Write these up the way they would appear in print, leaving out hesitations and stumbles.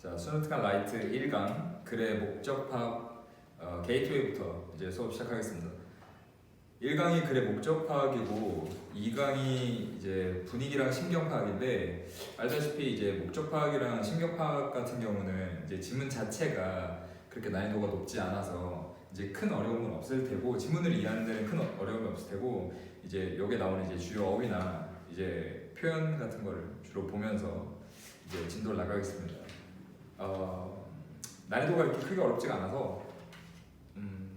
자, 스노트강 라이트 1강 글의 목적 파악 게이트웨이부터 이제 수업 시작하겠습니다. 1강이 글의 목적 파악이고 2강이 이제 분위기랑 심경 파악인데, 알다시피 이제 목적 파악이랑 심경 파악 같은 경우는 이제 지문 자체가 그렇게 난이도가 높지 않아서 이제 큰 어려움은 없을 테고, 지문을 이해하는 데는 큰 어려움이 없을 테고, 이제 여기에 나오는 이제 주요 어휘나 이제 표현 같은 거를 주로 보면서 이제 진도를 나가겠습니다. 난이도가 이렇게 크게 어렵지가 않아서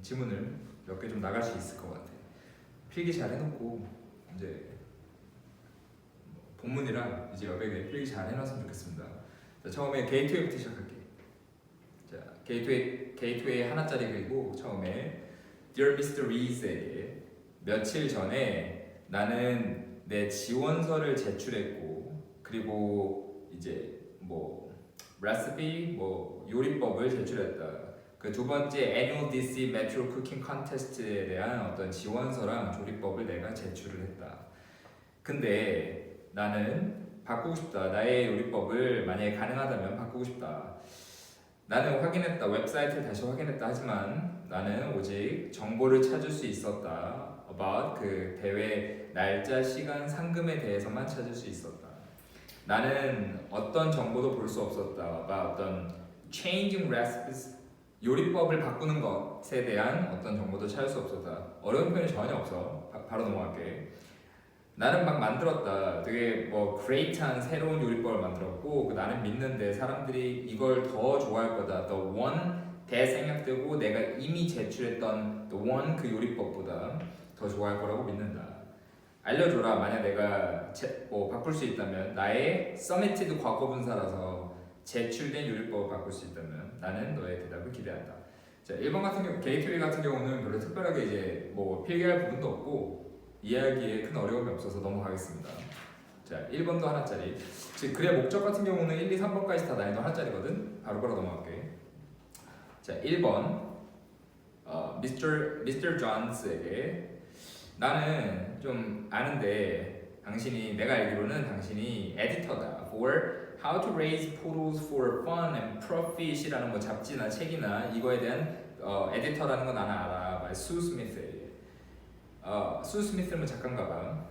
지문을 몇 개 좀 나갈 수 있을 것 같아요. 필기 잘 해놓고 이제 본문이랑 이제 여백에 필기 잘 해놨으면 좋겠습니다. 자, 처음에 게이트웨이부터 시작할게요. 자, 게이트웨이 하나짜리 그리고 처음에 Dear Mr. Rees에게 며칠 전에 나는 내 지원서를 제출했고, 그리고 이제 뭐 레시피 요리법을 제출했다. 그 두 번째 Annual DC Metro Cooking Contest에 대한 어떤 지원서랑 조리법을 내가 제출을 했다. 근데 나는 바꾸고 싶다. 나의 요리법을 만약에 가능하다면 바꾸고 싶다. 나는 확인했다. 웹사이트를 다시 확인했다. 하지만 나는 오직 정보를 찾을 수 있었다. about 그 대회 날짜, 시간, 상금에 대해서만 찾을 수 있었다. 나는 어떤 정보도 볼 수 없었다. 어떤 changing recipes, 요리법을 바꾸는 것에 대한 어떤 정보도 찾을 수 없었다. 어려운 표현이 전혀 없어. 바로 넘어갈게. 나는 막 만들었다. 되게 뭐 great한 새로운 요리법을 만들었고, 나는 믿는데 사람들이 이걸 더 좋아할 거다. The one 대생략되고 내가 이미 제출했던 the one 그 요리법보다 더 좋아할 거라고 믿는다. 알려줘라. 만약 내가 바꿀 수 있다면, 나의 서미티드 과거 분사라서 제출된 요리법을 바꿀 수 있다면 나는 너의 대답을 기대한다. 자, 1번 같은 경우, 게이트웨이 같은 경우는 별로 특별하게 이제 뭐 필기할 부분도 없고 이해하기에 큰 어려움이 없어서 넘어가겠습니다. 자, 1번도 하나짜리. 즉 글의 목적 같은 경우는 1, 2, 3번까지 다 난이도 하나짜리거든. 바로 넘어갈게. 자, 1번 Mr. Johns에게 나는 좀 아는데 내가 알기로는 당신이 에디터다. For How to Raise Photos for Fun and Profit이라는 뭐 잡지나 책이나 이거에 대한 에디터라는 건 나는 알아. by Sue Smith에게. Sue Smith는 작가인가봐.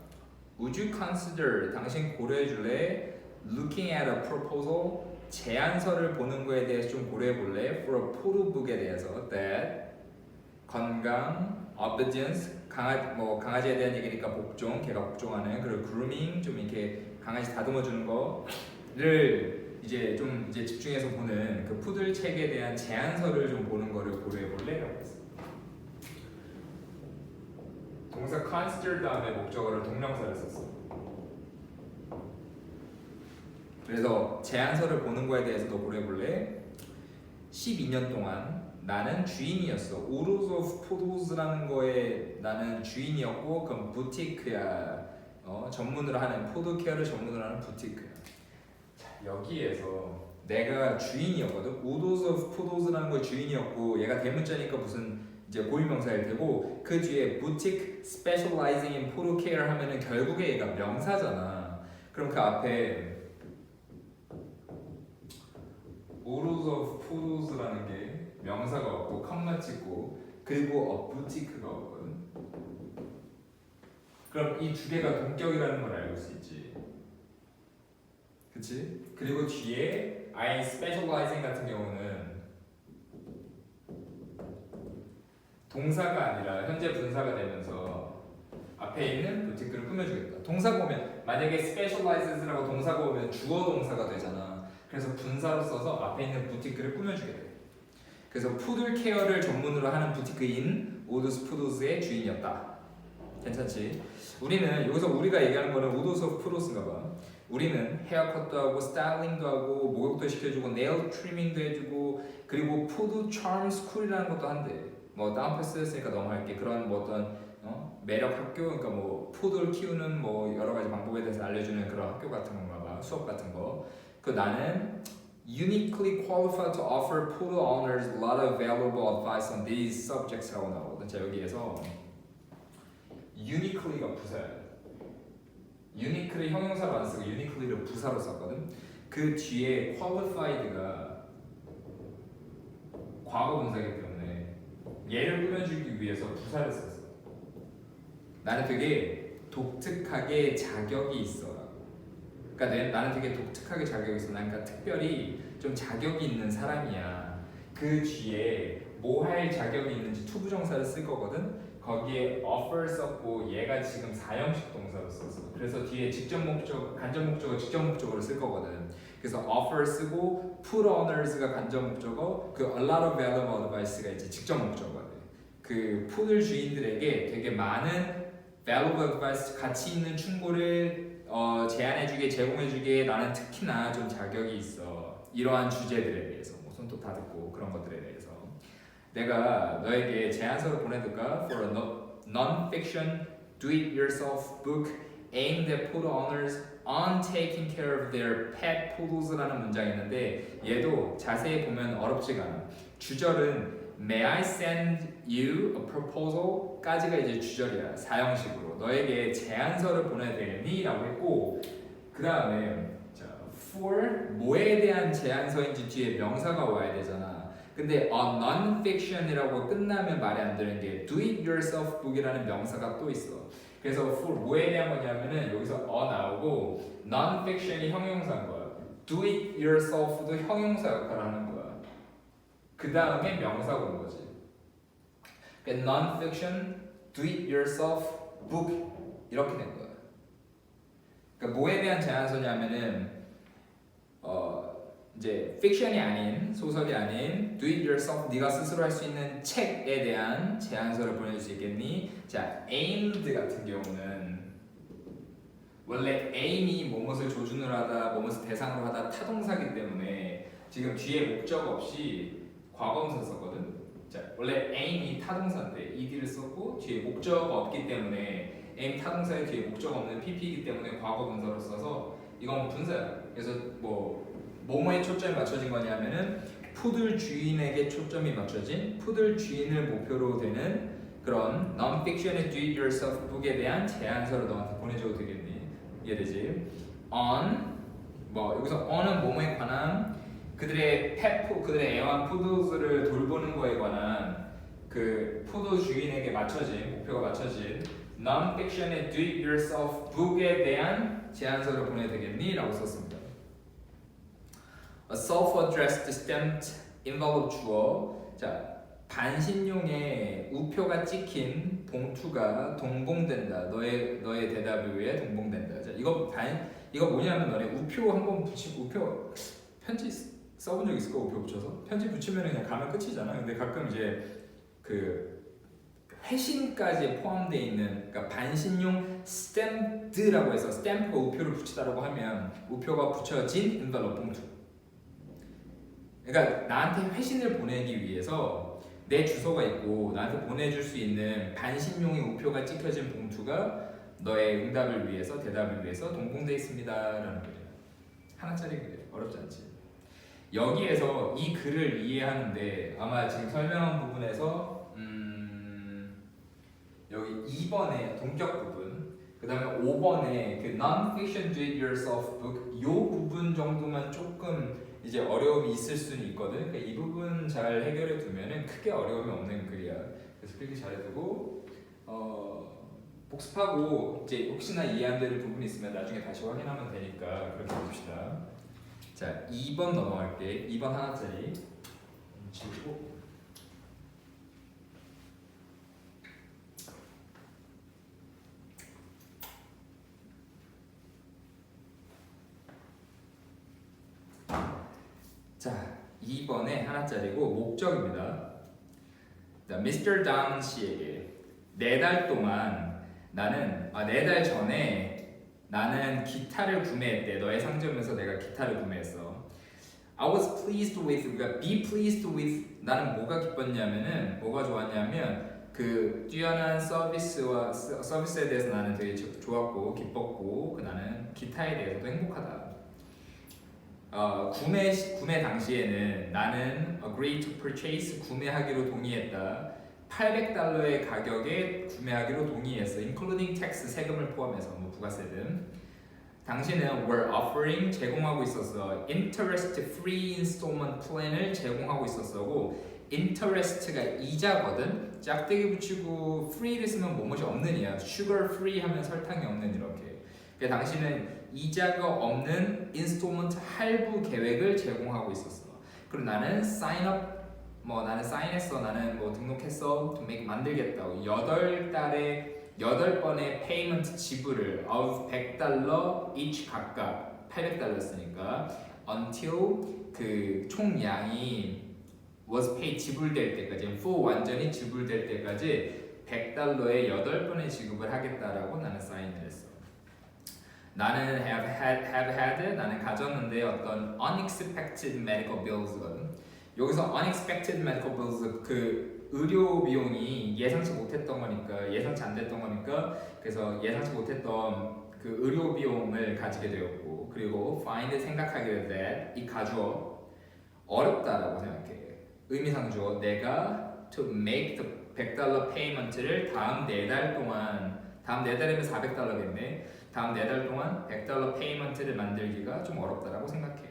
Would you consider, 당신 고려해줄래? Looking at a proposal, 제안서를 보는 거에 대해서 좀 고려해볼래? For a photo book에 대해서 that 건강, obedience, 강아지에 대한 얘기니까 복종, 걔가 복종하는, 그리고 grooming, 좀 이렇게 강아지 다듬어주는 거를 이제 좀 집중해서 보는 그 푸들 책에 대한 제안서를 좀 보는 거를 고려해볼래? 라고 했어. 동사 consider 다음에 목적어를 동명사를 썼어. 그래서 제안서를 보는 거에 대해서도 고려해볼래? 12년 동안 나는 주인이었어. Oodles of Poodles라는 거에 나는 주인이었고, 그럼 부티크야. 전문으로 하는 포드 케어를 전문으로 하는 부티크야. 자, 여기에서 내가 주인이었거든. Oodles of Poodles라는 거에 주인이었고, 얘가 대문자니까 무슨 이제 고유명사일 테고, 그 뒤에 boutique specializing in photo care 하면은 결국에 얘가 명사잖아. 그럼 그 앞에 Oodles of Poodles라는 게 명사가 없고 컴마 찍고, 그리고 boutique가 없거든. 그럼 이 두 개가 동격이라는 걸 알고 수 있지. 그치? 그리고 뒤에 I specializing 같은 경우는 동사가 아니라 현재 분사가 되면서 앞에 있는 부티크를 꾸며주겠다. 동사가 오면, 만약에 specializes라고 동사가 오면 주어 동사가 되잖아. 그래서 분사로 써서 앞에 있는 부티크를 꾸며주겠다. 그래서 푸들 케어를 전문으로 하는 부티크인 오드스 푸드스의 주인이었다. 괜찮지? 우리는 여기서 우리가 얘기하는 거는 오드스 오브 푸드스인가 봐. 우리는 헤어컷도 하고 스타일링도 하고 목욕도 시켜주고 네일 트리밍도 해주고, 그리고 푸드 차움 스쿨이라는 것도 한대. 뭐 다운 패스 했으니까 넘어갈게. 그런 뭐 어떤 매력 학교, 그러니까 뭐 푸드를 키우는 뭐 여러 가지 방법에 대해서 알려주는 그런 학교 같은 건가 봐. 수업 같은 거. 그 나는 uniquely qualified to offer poodle owners a lot of valuable advice on these subjects라고 나오거든. 자, 여기에서 uniquely가 부사야. uniquely 형용사로 안 쓰고 uniquely를 부사로 썼거든. 그 뒤에 qualified가 과거 분사이기 때문에 얘를 꾸며주기 위해서 부사를 썼어. 나는 되게 독특하게 자격이 있어. 그러니까 나는 되게 독특하게 자격이 있어. 난 그러니까 특별히 좀 자격이 있는 사람이야. 그 뒤에 뭐 할 자격이 있는지 투부정사를 쓸 거거든. 거기에 offer 썼고 얘가 지금 4형식 동사로 썼어. 그래서 뒤에 직접 목적, 간접 목적어, 직접 목적어를 쓸 거거든. 그래서 offer 쓰고 put oners가 간접 목적어, 그 a lot of valuable advice가 이제 직접 목적어거든. 그 푸들 주인들에게 되게 많은 valuable advice, 가치 있는 충고를 제안해주게, 제공해주게 나는 특히나 좀 자격이 있어. 이러한 주제들에 대해서 뭐 손톱 다듬고 그런 것들에 대해서 내가 너에게 제안서를 보내둘까? For a non-fiction do-it-yourself book aimed at put owners on taking care of their pet poodles라는 문장이 있는데 얘도 자세히 보면 어렵지가 않아. 주절은 May I send you a proposal? 까지가 이제 주절이야. 4형식으로 너에게 제안서를 보내야 되니? 라고 했고 그 다음에 for 뭐에 대한 제안서인지 뒤에 명사가 와야 되잖아. 근데 a non-fiction이라고 끝나면 말이 안 되는 게 do-it-yourself book이라는 명사가 또 있어. 그래서 for 뭐에 대한 거냐면은 여기서 나오고 non-fiction이 형용사인 거야. do-it-yourself도 형용사 역할을 하는 거야. 그 다음에 명사가 온 거지. 그러니까 non-fiction, do-it-yourself book 이렇게 된 거야. 그러니까 뭐에 대한 제안서냐면은 이제 픽션이 아닌 소설이 아닌 do it yourself 네가 스스로 할 수 있는 책에 대한 제안서를 보내줄 수 있겠니? 자, aimed 같은 경우는 원래 aim이 뭐뭇을 조준으로 하다, 뭐뭇을 대상으로 하다 타동사기 때문에 지금 뒤에 목적 없이 과거분사 썼거든. 자, 원래 aim이 타동사인데 ed를 썼고 뒤에 목적 없기 때문에 aim 타동사의 뒤에 목적 없는 pp이기 때문에 과거분사로 써서 이건 분사야. 그래서 뭐뭐에 초점이 맞춰진 거냐면은 푸들 주인에게 초점이 맞춰진 푸들 주인을 목표로 되는 그런 non-fiction의 do-it-yourself book에 대한 제안서를 너한테 보내줘도 되겠니? 이해되지? on 여기서 on은 뭐뭐에 관한 그들의 그들의 애완 푸드들을 돌보는 거에 관한 그 푸드 주인에게 맞춰진 목표가 맞춰진 non-fiction의 do-it-yourself book에 대한 제안서를 보내야 되겠니? 라고 썼습니다. A self-addressed stamped envelope 주어. 자, 반신용의 우표가 찍힌 봉투가 동봉된다. 너의 대답 위에 동봉된다. 자, 이거 뭐냐면 너네 우표 한번 우표 편지 써본 적 있을까? 우표 붙여서 편지 붙이면 그냥 가면 끝이잖아. 근데 가끔 이제 그 회신까지 포함되어 있는 그러니까 반신용 스탬프드라고 해서 스탬프가 우표를 붙이다라고 하면 우표가 붙여진 envelope 봉투. 그러니까 나한테 회신을 보내기 위해서 내 주소가 있고 나한테 보내줄 수 있는 반신용의 우표가 찍혀진 봉투가 너의 응답을 위해서 대답을 위해서 동봉되어 있습니다라는 거예요. 하나짜리 글이에요. 어렵지 않지. 여기에서 이 글을 이해하는데 아마 지금 설명한 부분에서 여기 2번의 동격 부분 그 다음에 5번의 그 non-fiction do-it-yourself book 요 부분 정도만 조금 이제 어려움이 있을 수는 있거든. 그러니까 이 부분 잘 해결해 두면은 크게 어려움이 없는 글이야. 그래서 그렇게 잘해두고 복습하고 이제 혹시나 이해 안 되는 부분이 있으면 나중에 다시 확인하면 되니까 그렇게 해봅시다. 자, 2번 넘어갈게. 2번 하나짜리 지우고. 자, 2번에 하나짜리고 목적입니다. 자, Mr. Dong 씨에게 4달 동안 나는 4달 전에 나는 기타를 구매했대. 너의 상점에서 내가 기타를 구매했어. I was pleased with, 그러니까 be pleased with 나는 뭐가 기뻤냐면은 뭐가 좋았냐면 그 뛰어난 서비스에 대해서 나는 되게 좋았고 기뻤고 그 나는 기타에 대해서도 행복하다. 구매 당시에는 나는 agree to purchase 구매하기로 동의했다. $800의 가격에 구매하기로 동의했어. including tax 세금을 포함해서 뭐 부가세금. 당신은 were offering 제공하고 있었어. interest free installment plan을 제공하고 있었고 interest가 이자거든. 짝대기 붙이고 free를 쓰면 뭐뭐이 없는이야. sugar free 하면 설탕이 없는 이렇게. 그러니까 당신은 이자가 없는 인스톨먼트 할부 계획을 제공하고 있었어. 그리고 나는 sign up 나는 사인했어. 나는 뭐 등록했어. to make 만들겠다고. 8달에 8번의 페이먼트 지불을 of $100 each 각각 800달러였으니까 until 그 총량이 was paid 지불될 때까지 full 완전히 지불될 때까지 $100에 8번의 지급을 하겠다라고 나는 사인을 했어. 나는 have had 나는 가졌는데 어떤 unexpected medical bills거든. 여기서 unexpected medical bills 그 의료 비용이 예상치 못했던 거니까 예상치 안 됐던 거니까 그래서 예상치 못했던 그 의료 비용을 가지게 되었고 그리고 find 생각하기를 that 이 가주어 어렵다라고 생각해. 의미상 주어 내가 to make the $100 payment를 다음 4달 동안 다음 4달이면 $400겠네. 다음 4달 동안 $100 payment를 만들기가 좀 어렵다라고 생각해.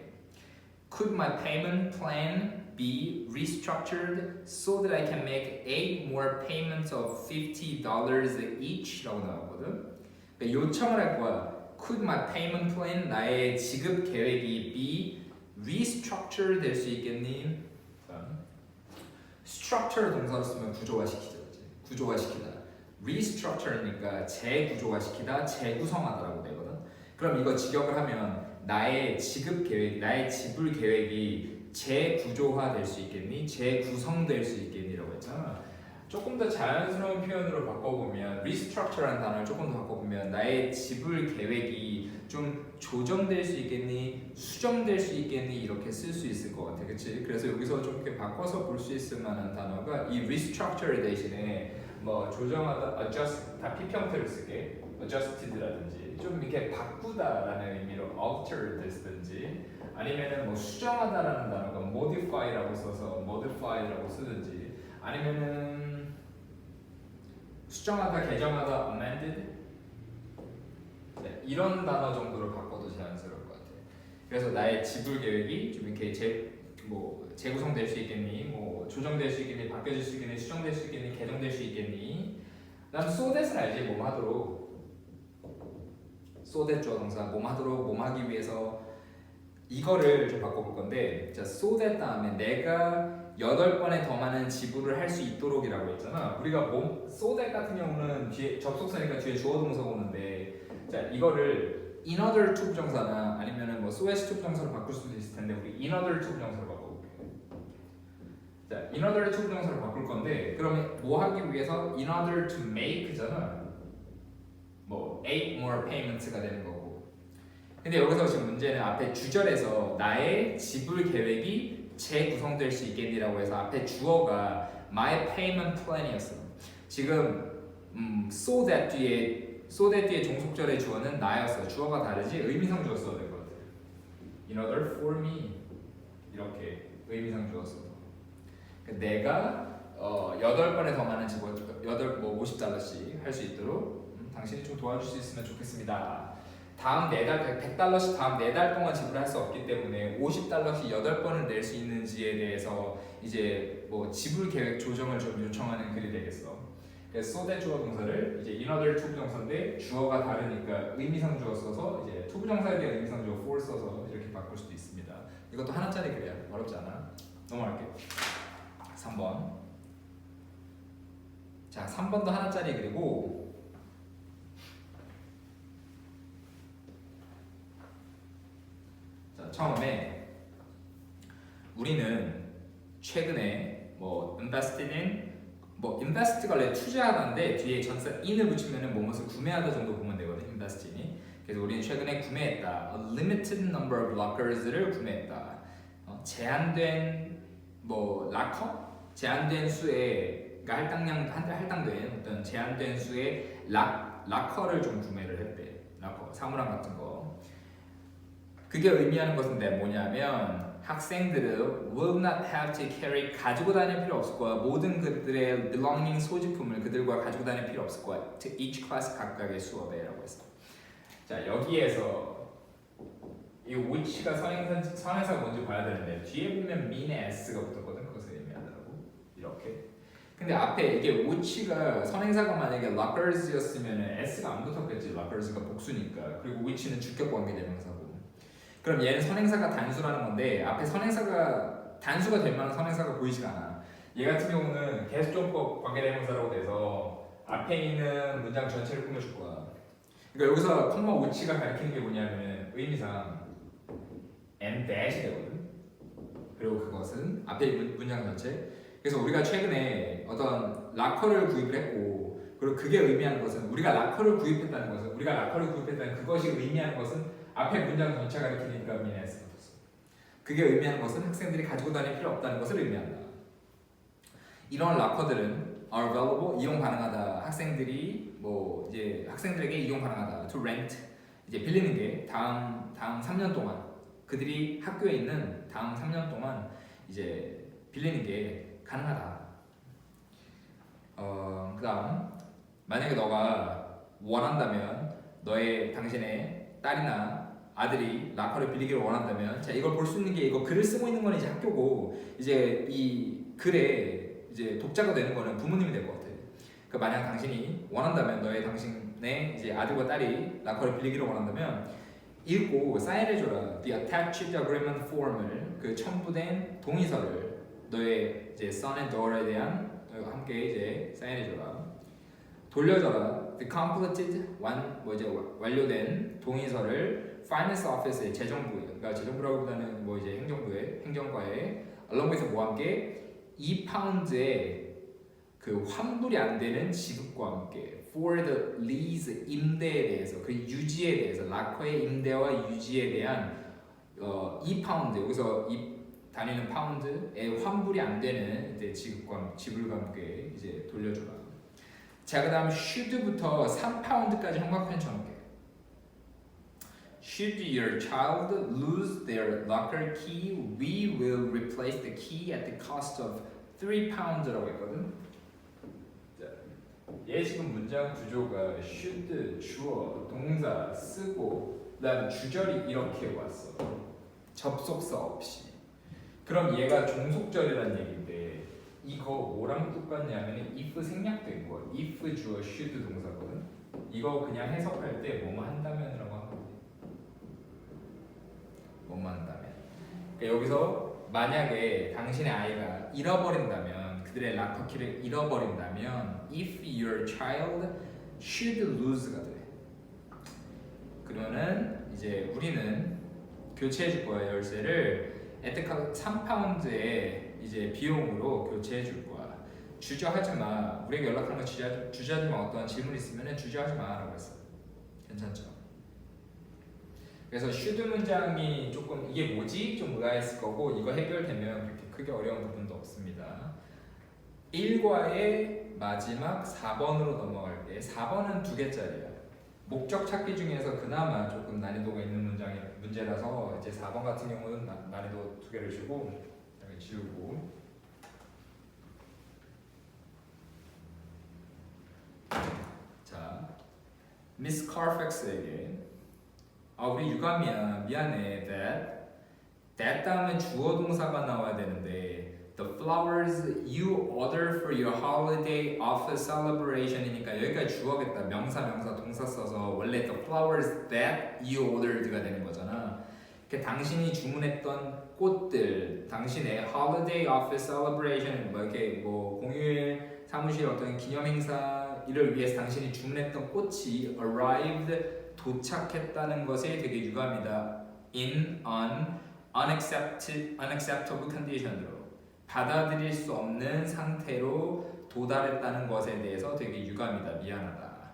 Could my payment plan be restructured so that I can make 8 more payments of $50 each? 라고 나오거든. 그러니까 요청을 할 거야. Could my payment plan 나의 지급 계획이 be restructured 될 수 있겠니? structure 동사로 쓰면 구조화시키죠. 구조화시키다. restructure니까 재구조화시키다, 재구성하다라고 되거든. 그럼 이거 직역을 하면 나의 지급 계획, 나의 지불 계획이 재구조화될 수 있겠니? 재구성될 수 있겠니라고 했잖아. 조금 더 자연스러운 표현으로 바꿔보면 restructure라는 단어를 조금 더 바꿔보면 나의 지불 계획이 좀 조정될 수 있겠니? 수정될 수 있겠니? 이렇게 쓸 수 있을 것 같아. 그치? 그래서 여기서 좀 이렇게 바꿔서 볼 수 있을 만한 단어가 이 restructure 대신에 뭐 조정하다, adjust, 다 P 형태를 쓸게. adjusted라든지 좀 이렇게 바꾸다라는 의미로 alter를 쓰든지 아니면은 뭐 수정하다라는 단어가 modify라고 써서 modify라고 쓰든지 아니면은 수정하다, 개정하다, amended 네, 이런 단어 정도로 바꿔도 자연스러울 것 같아. 그래서 나의 지불 계획이 좀 이렇게 재구성될 수 있겠니? 뭐 조정될 수 있겠니? 바뀌어질 수 있겠니? 수정될 수 있겠니? 개정될 수 있겠니? 난 so that은 알지? 몸하도록 so that 주어 동사 몸하도록 몸하기 위해서 이거를 좀 바꿔볼 건데 자 so that 다음에 내가 8번에 더 많은 지불을 할 수 있도록이라고 했잖아. 우리가 so that 같은 경우는 뒤에 접속사니까 뒤에 주어 동사가 오는데 자 이거를 in order to 부정사나 아니면은 뭐 so as to 부정사로 바꿀 수도 있을 텐데 우리 in order to 부정사로 바꿔볼게. 자 in order to 부정사로 바꿀 건데 그러면 뭐 하기 위해서 in order to make잖아. 뭐 8 more payments가 되는 거고. 근데 여기서 지금 문제는 앞에 주절에서 나의 지불 계획이 재구성될 수 있겠니라고 해서 앞에 주어가 my payment plan이었어. 지금 so that 뒤에 종속절의 주어는 나였어. 주어가 다르지 의미상 주어 써야 될 것 같아. In order for me 이렇게 의미상 주어 써서 내가 8번에 더 많은 지불 50달러씩 할 수 있도록 당신이 좀 도와줄 수 있으면 좋겠습니다. 다음 4달 100달러씩 다음 4달 동안 지불할 수 없기 때문에 50달러씩 8번을 낼 수 있는지에 대해서 이제 뭐 지불 계획 조정을 좀 요청하는 글이 되겠어. 그래서 so that 주어 동사를 이제 in order to 부정사인데 주어가 다르니까 의미상 주어 써서 이제 to 부정사에 대한 의미상 주어 for 써서 이렇게 바꿀 수도 있습니다. 이것도 하나짜리 글이야. 어렵지 않아. 넘어갈게. 3번. 자, 3번도 하나짜리 글이고 처음에 우리는 최근에 뭐 invested in invest가 원래 투자하다인데 뒤에 전사 in을 붙이면은 무엇을 구매하다 정도 보면 되거든. invest in이. 그래서 우리는 최근에 구매했다. a limited number of lockers를 구매했다. 제한된 락커? 제한된 수의 할당된 어떤 제한된 수의 락커를 좀 구매를 했대. 락커 사물함 같은 거. 그게 의미하는 것은 뭐냐면 학생들은 will not have to carry 가지고 다닐 필요 없을 거야. 모든 그들의 belonging 소지품을 그들과 가지고 다닐 필요 없을 거야. to each class 각각의 수업에라고 했어. 자 여기에서 이 which가 선행사 뭔지 봐야 되는데 뒤에 보면 mean의 s가 붙었거든. 그것을 의미하더라고. 이렇게. 근데 앞에 이게 which가 선행사가 만약에 lockers였으면 s가 안 붙었겠지. lockers가 복수니까. 그리고 which는 주격 관계 대명사고. 그럼 얘는 선행사가 단수라는 건데 앞에 선행사가 단수가 될 만한 선행사가 보이지가 않아. 얘 같은 경우는 계속적법 관계 대명사라고 돼서 앞에 있는 문장 전체를 꾸며줄 거야. 그러니까 여기서 컴마 which가 가리키는 게 뭐냐면 의미상 and that이 되거든. 그리고 그것은 앞에 문장 전체. 그래서 우리가 최근에 어떤 락커를 구입을 했고, 그리고 그게 의미하는 것은 우리가 락커를 구입했다는 그것이 의미하는 것은 앞에 문장 전체가 가리키니까 미네스가 됐어. 그게 의미하는 것은 학생들이 가지고 다닐 필요 없다는 것을 의미한다. 이런 락커들은 are available 이용 가능하다. 학생들이 뭐 이제 학생들에게 이용 가능하다. to rent 이제 빌리는 게 다음 3년 동안 그들이 학교에 있는 다음 3년 동안 이제 빌리는 게 가능하다. 그다음 만약에 너가 원한다면 당신의 딸이나 아들이 락커를 빌리기를 원한다면 자 이걸 볼 수 있는 게 이거 글을 쓰고 있는 건 이제 학교고 이제 이 글에 이제 독자가 되는 거는 부모님이 될 것 같아. 그 만약 당신이 원한다면 당신의 이제 아들과 딸이 락커를 빌리기를 원한다면 읽고 사인해줘라. The attached agreement form을 그 첨부된 동의서를 너의 이제 son and daughter에 대한 함께 이제 사인해줘라. 돌려줘라. The completed 완료된 동의서를 finance office의 재정부에, 그러니까 재정부라고보다는 뭐 이제 행정과에 along with 뭐와 함께 2파운드의 그 환불이 안 되는 지급과 함께 for the lease 임대에 대해서 그 유지에 대해서 락커의 임대와 유지에 대한 2파운드 여기서 이 단위는 파운드의 환불이 안 되는 이제 지불과 함께 이제 돌려줘라. 자 그다음 should부터 3파운드까지 형광펜 쳐놓을게. Should your child lose their locker key, we will replace the key at the cost of 3 pounds라고 했거든. 자, 얘 지금 문장 구조가 should, 주어, 동사 쓰고 그다음 주절이 이렇게 왔어. 접속사 없이. 그럼 얘가 종속절이라는 얘기인데 이거 뭐랑 똑같냐면 if 생략된 거. if 주어 should 동사거든. 이거 그냥 해석할 때 뭐뭐 한다면이라고 하면 돼. 뭐뭐 한다면. 그러니까 여기서 만약에 당신의 아이가 잃어버린다면 그들의 락커키를 잃어버린다면 if your child should lose가 돼. 그러면은 이제 우리는 교체해 줄 거야. 열쇠를 에테카 3파운드의 이제 비용으로 교체해 줄 거야. 주저하지 마. 우리에게 연락하는 거 주저하지 마. 어떤 질문 있으면은 주저하지 마라고 했어. 괜찮죠? 그래서 should 문장이 조금 이게 뭐지? 좀 의아했을 거고 이거 해결되면 그렇게 크게 어려운 부분도 없습니다. 1과의 마지막 4번으로 넘어갈게. 4번은 2개짜리야. 목적 찾기 중에서 그나마 조금 난이도가 있는 문제라서 이제 4번 같은 경우는 난이도 2개를 주고 그다음에 지우고. 자, 미스 카르팩스에게 우리 유감이야 미안해 that 다음에 주어 동사가 나와야 되는데 the flowers you order for your holiday office celebration이니까 여기까지 주어겠다. 명사 동사 써서 원래 the flowers that you ordered가 되는 거잖아. 당신이 주문했던 꽃들, 당신의 holiday office celebration 뭐 이렇게 뭐 공휴일 사무실 어떤 기념 행사를 위해서 당신이 주문했던 꽃이 arrived 도착했다는 것에 되게 유감이다. in an unacceptable condition으로 받아들일 수 없는 상태로 도달했다는 것에 대해서 되게 유감이다. 미안하다.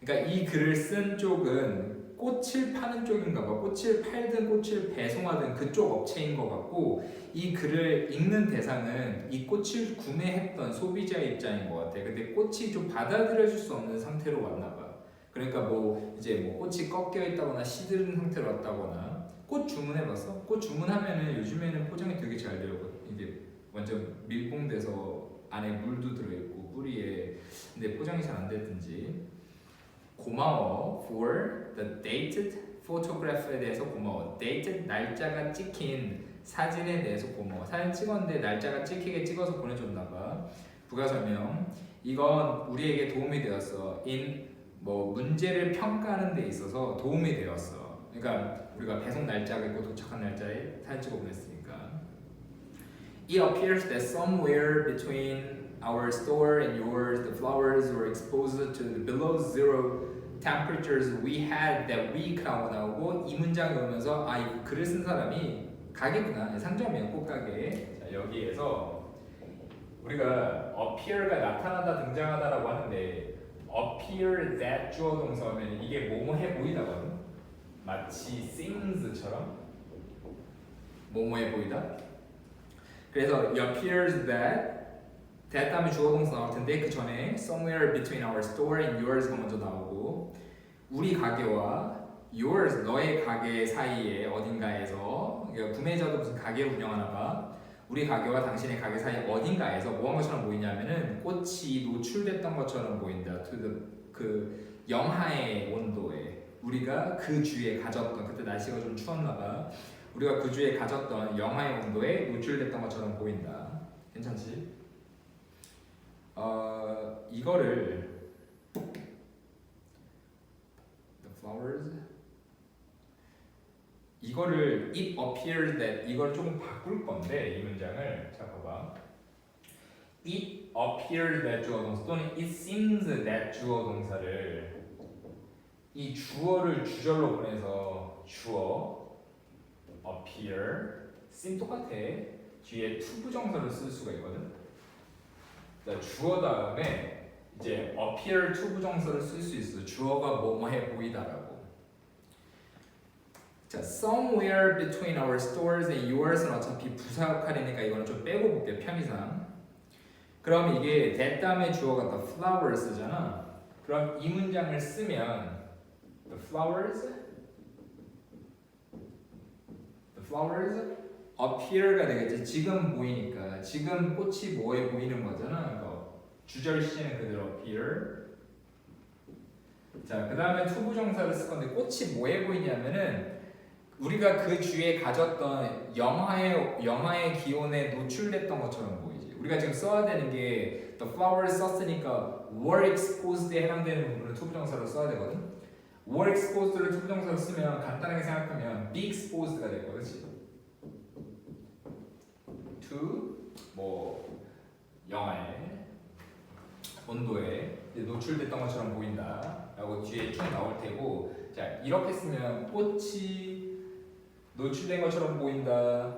그러니까 이 글을 쓴 쪽은 꽃을 파는 쪽인가 봐. 꽃을 팔든 꽃을 배송하든 그쪽 업체인 것 같고 이 글을 읽는 대상은 이 꽃을 구매했던 소비자의 입장인 것 같아. 근데 꽃이 좀 받아들여질 수 없는 상태로 왔나 봐. 그러니까 뭐 이제 뭐 꽃이 꺾여 있다거나 시드른 상태로 왔다거나. 꽃 주문해봤어? 꽃 주문하면은 요즘에는 포장이 되게 잘 돼요. 이게 완전 밀봉돼서 안에 물도 들어있고 뿌리에. 근데 포장이 잘 안 됐든지. 고마워 for the dated photograph에 대해서 고마워. dated 날짜가 찍힌 사진에 대해서 고마워. 사진 찍었는데 날짜가 찍히게 찍어서 보내줬나봐. 부가 설명. 이건 우리에게 도움이 되었어. 뭐 문제를 평가하는 데 있어서 도움이 되었어. 그러니까 우리가 배송 날짜가 있고 도착한 날짜에 사진 찍어 보냈으니까. It appears that somewhere between our store and yours, the flowers were exposed to the below zero temperatures we had that week라고 나오고 이 문장이 오면서 아, 이 글을 쓴 사람이 가게구나. 상점이에요. 꽃가게. 자, 여기에서 우리가 appear가 나타나다 등장하다라고 하는데 appear that 주어 동사면 이게 뭐뭐해 보이다거든. 마치 seems처럼 뭐뭐해 보이다. 그래서 it appears that 다음에 주어 동사 나올 텐데 그 전에 somewhere between our store and yours가 먼저 나오고 우리 가게와 yours 너의 가게 사이에 어딘가에서 그러니까 구매자도 무슨 가게를 운영하나 봐. 우리 가게와 당신의 가게 사이 어딘가에서 뭐한 것처럼 보이냐면은 꽃이 노출됐던 것처럼 보인다. to the 그 영하의 온도에 우리가 그 주에 가졌던 그때 날씨가 좀 추웠나 봐. 우리가 그 주에 가졌던 영하의 온도에 노출됐던 것처럼 보인다. 괜찮지? 이거를 the flowers 이거를 it appears that 이걸 조금 바꿀 건데 이 문장을 자 봐봐. It appears that 주어 동사 또는 it seems that 주어 동사를 이 주어를 주절로 보내서 주어 appear seem 똑같아. 뒤에 to 부정사를 쓸 수가 있거든. 자, 주어 다음에 이제 appear to 부정사를 쓸 수 있어. 주어가 뭐뭐해 보이다라고. 자, somewhere between our stores and yours는 어차피 부사 역할이니까 이거는 좀 빼고 볼게요. 편의상. 그럼 이게 that 다음에 주어가 the flowers잖아. 그럼 이 문장을 쓰면 the flowers appear가 되겠지. 지금 보이니까 지금 꽃이 뭐해 보이는 거잖아. 그러니까 주절 시제는 그대로 appear. 자, 그 다음에 to 부정사를 쓸 건데 꽃이 뭐해 보이냐면은 우리가 그 주에 가졌던 영하의 기온에 노출됐던 것처럼 보이지. 우리가 지금 써야 되는 게 the flowers 썼으니까 were exposed에 해당되는 부분을 to 부정사로 써야 되거든. were exposed를 to 부정사로 쓰면 간단하게 생각하면 be exposed가 될 거야, 그렇지? to 뭐 영하의 온도에 노출됐던 것처럼 보인다라고 뒤에 쭉 나올 테고, 자 이렇게 쓰면 꽃이 노출된 것처럼 보인다.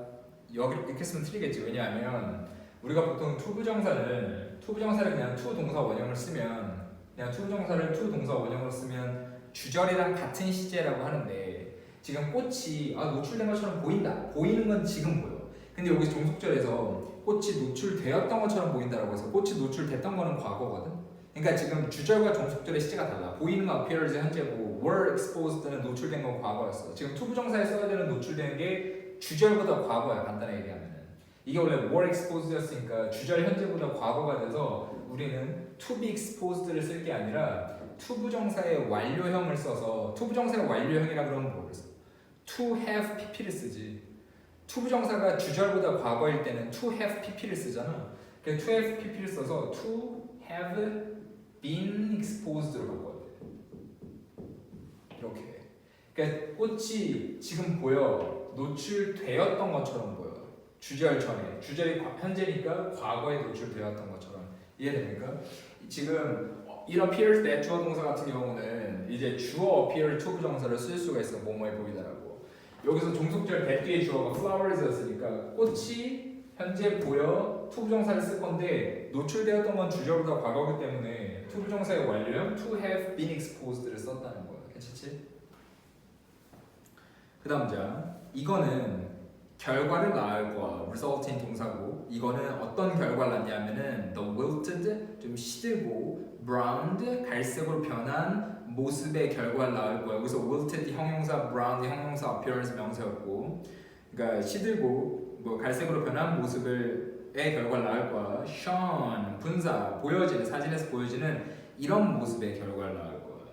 여기 이렇게 쓰면 틀리겠지. 왜냐하면 우리가 보통 to 부정사를 그냥 to 동사 원형을 쓰면 그냥 to 부정사를 to 동사 원형으로 쓰면 주절이랑 같은 시제라고 하는데 지금 꽃이 노출된 것처럼 보인다. 보이는 건 지금 보여. 근데 여기 종속절에서 꽃이 노출되었던 것처럼 보인다라고 해서 꽃이 노출됐던 거는 과거거든. 그러니까 지금 주절과 종속절의 시제가 달라. 보이는 건 appears 현재고 were exposed는 노출된 건 과거였어. 지금 to 부정사에 써야 되는 노출되는 게 주절보다 과거야. 간단하게 얘기하면 이게 원래 were exposed였으니까 주절 현재보다 과거가 돼서 우리는 to be exposed를 쓸 게 아니라 to 부정사의 완료형을 써서 to 부정사의 완료형이라 그러면 뭐를 써? to have pp를 쓰지. to 부정사가 주절보다 과거일 때는 to have pp를 쓰잖아. 그래서 to have pp를 써서 to have been exposed로 바꿔야 돼. 이렇게. 그러니까 꽃이 지금 보여. 노출되었던 것처럼 보여. 주절 전에. 주절이 현재니까 과거에 노출되었던 것처럼. 이해됩니까? 지금 it appears that 주어 동사 같은 경우는 이제 주어 appear to 부정사를 쓸 수가 있어. 뭐뭐해 보이다라고. 여기서 종속절 that 뒤에 주어가 flowers였으니까 꽃이 현재 보여 to 부정사를 쓸 건데 노출되었던 건 주절보다 과거기 때문에 to 부정사의 완료형 to have been exposed를 썼다는 거야. 괜찮지? 그 다음 자 이거는 결과를 낳을 거야. result인 동사고 이거는 어떤 결과를 낳냐면은 the wilted 좀 시들고 browned 갈색으로 변한 모습의 결과를 낳을 거야. 여기서 wilted 형용사, browned 형용사, appearance 명사였고, 그러니까 시들고 뭐 갈색으로 변한 모습의 결과를 낳을 거야. shown 분사 보여지는 사진에서 보여지는 이런 모습의 결과를 낳을 거야.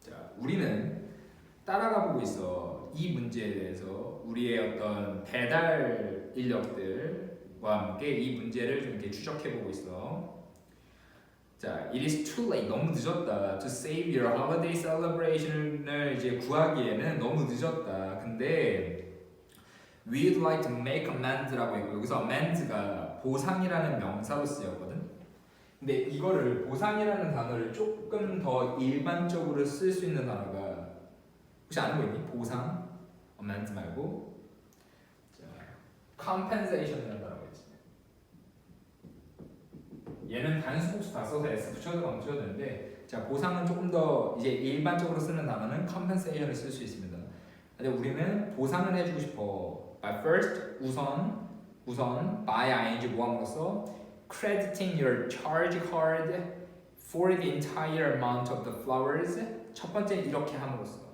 자, 우리는 따라가 보고 있어. 이 문제에 대해서 우리의 어떤 배달 인력들과 함께 이 문제를 좀 이렇게 추적해 보고 있어. 자, it is too late. 너무 늦었다. To save your holiday celebration을 이제 구하기에는 너무 늦었다. 근데 we'd like to make amend라고 있고 여기서 amend가 보상이라는 명사로 쓰였거든. 근데 이거를 보상이라는 단어를 조금 더 일반적으로 쓸 수 있는 단어가 혹시 아는 거 있니? 보상, amend 말고 자, compensation이라는 단어가 있지. 얘는 단수 복수 다 써서 s 붙여도 안 붙여도 되는데 자, 보상은 조금 더 이제 일반적으로 쓰는 단어는 compensation을 쓸 수 있습니다. 근데 우리는 보상을 해주고 싶어. But first 우선 by ing 모함으로써 crediting your charge card for the entire amount of the flowers. 첫 번째 이렇게 함으로써.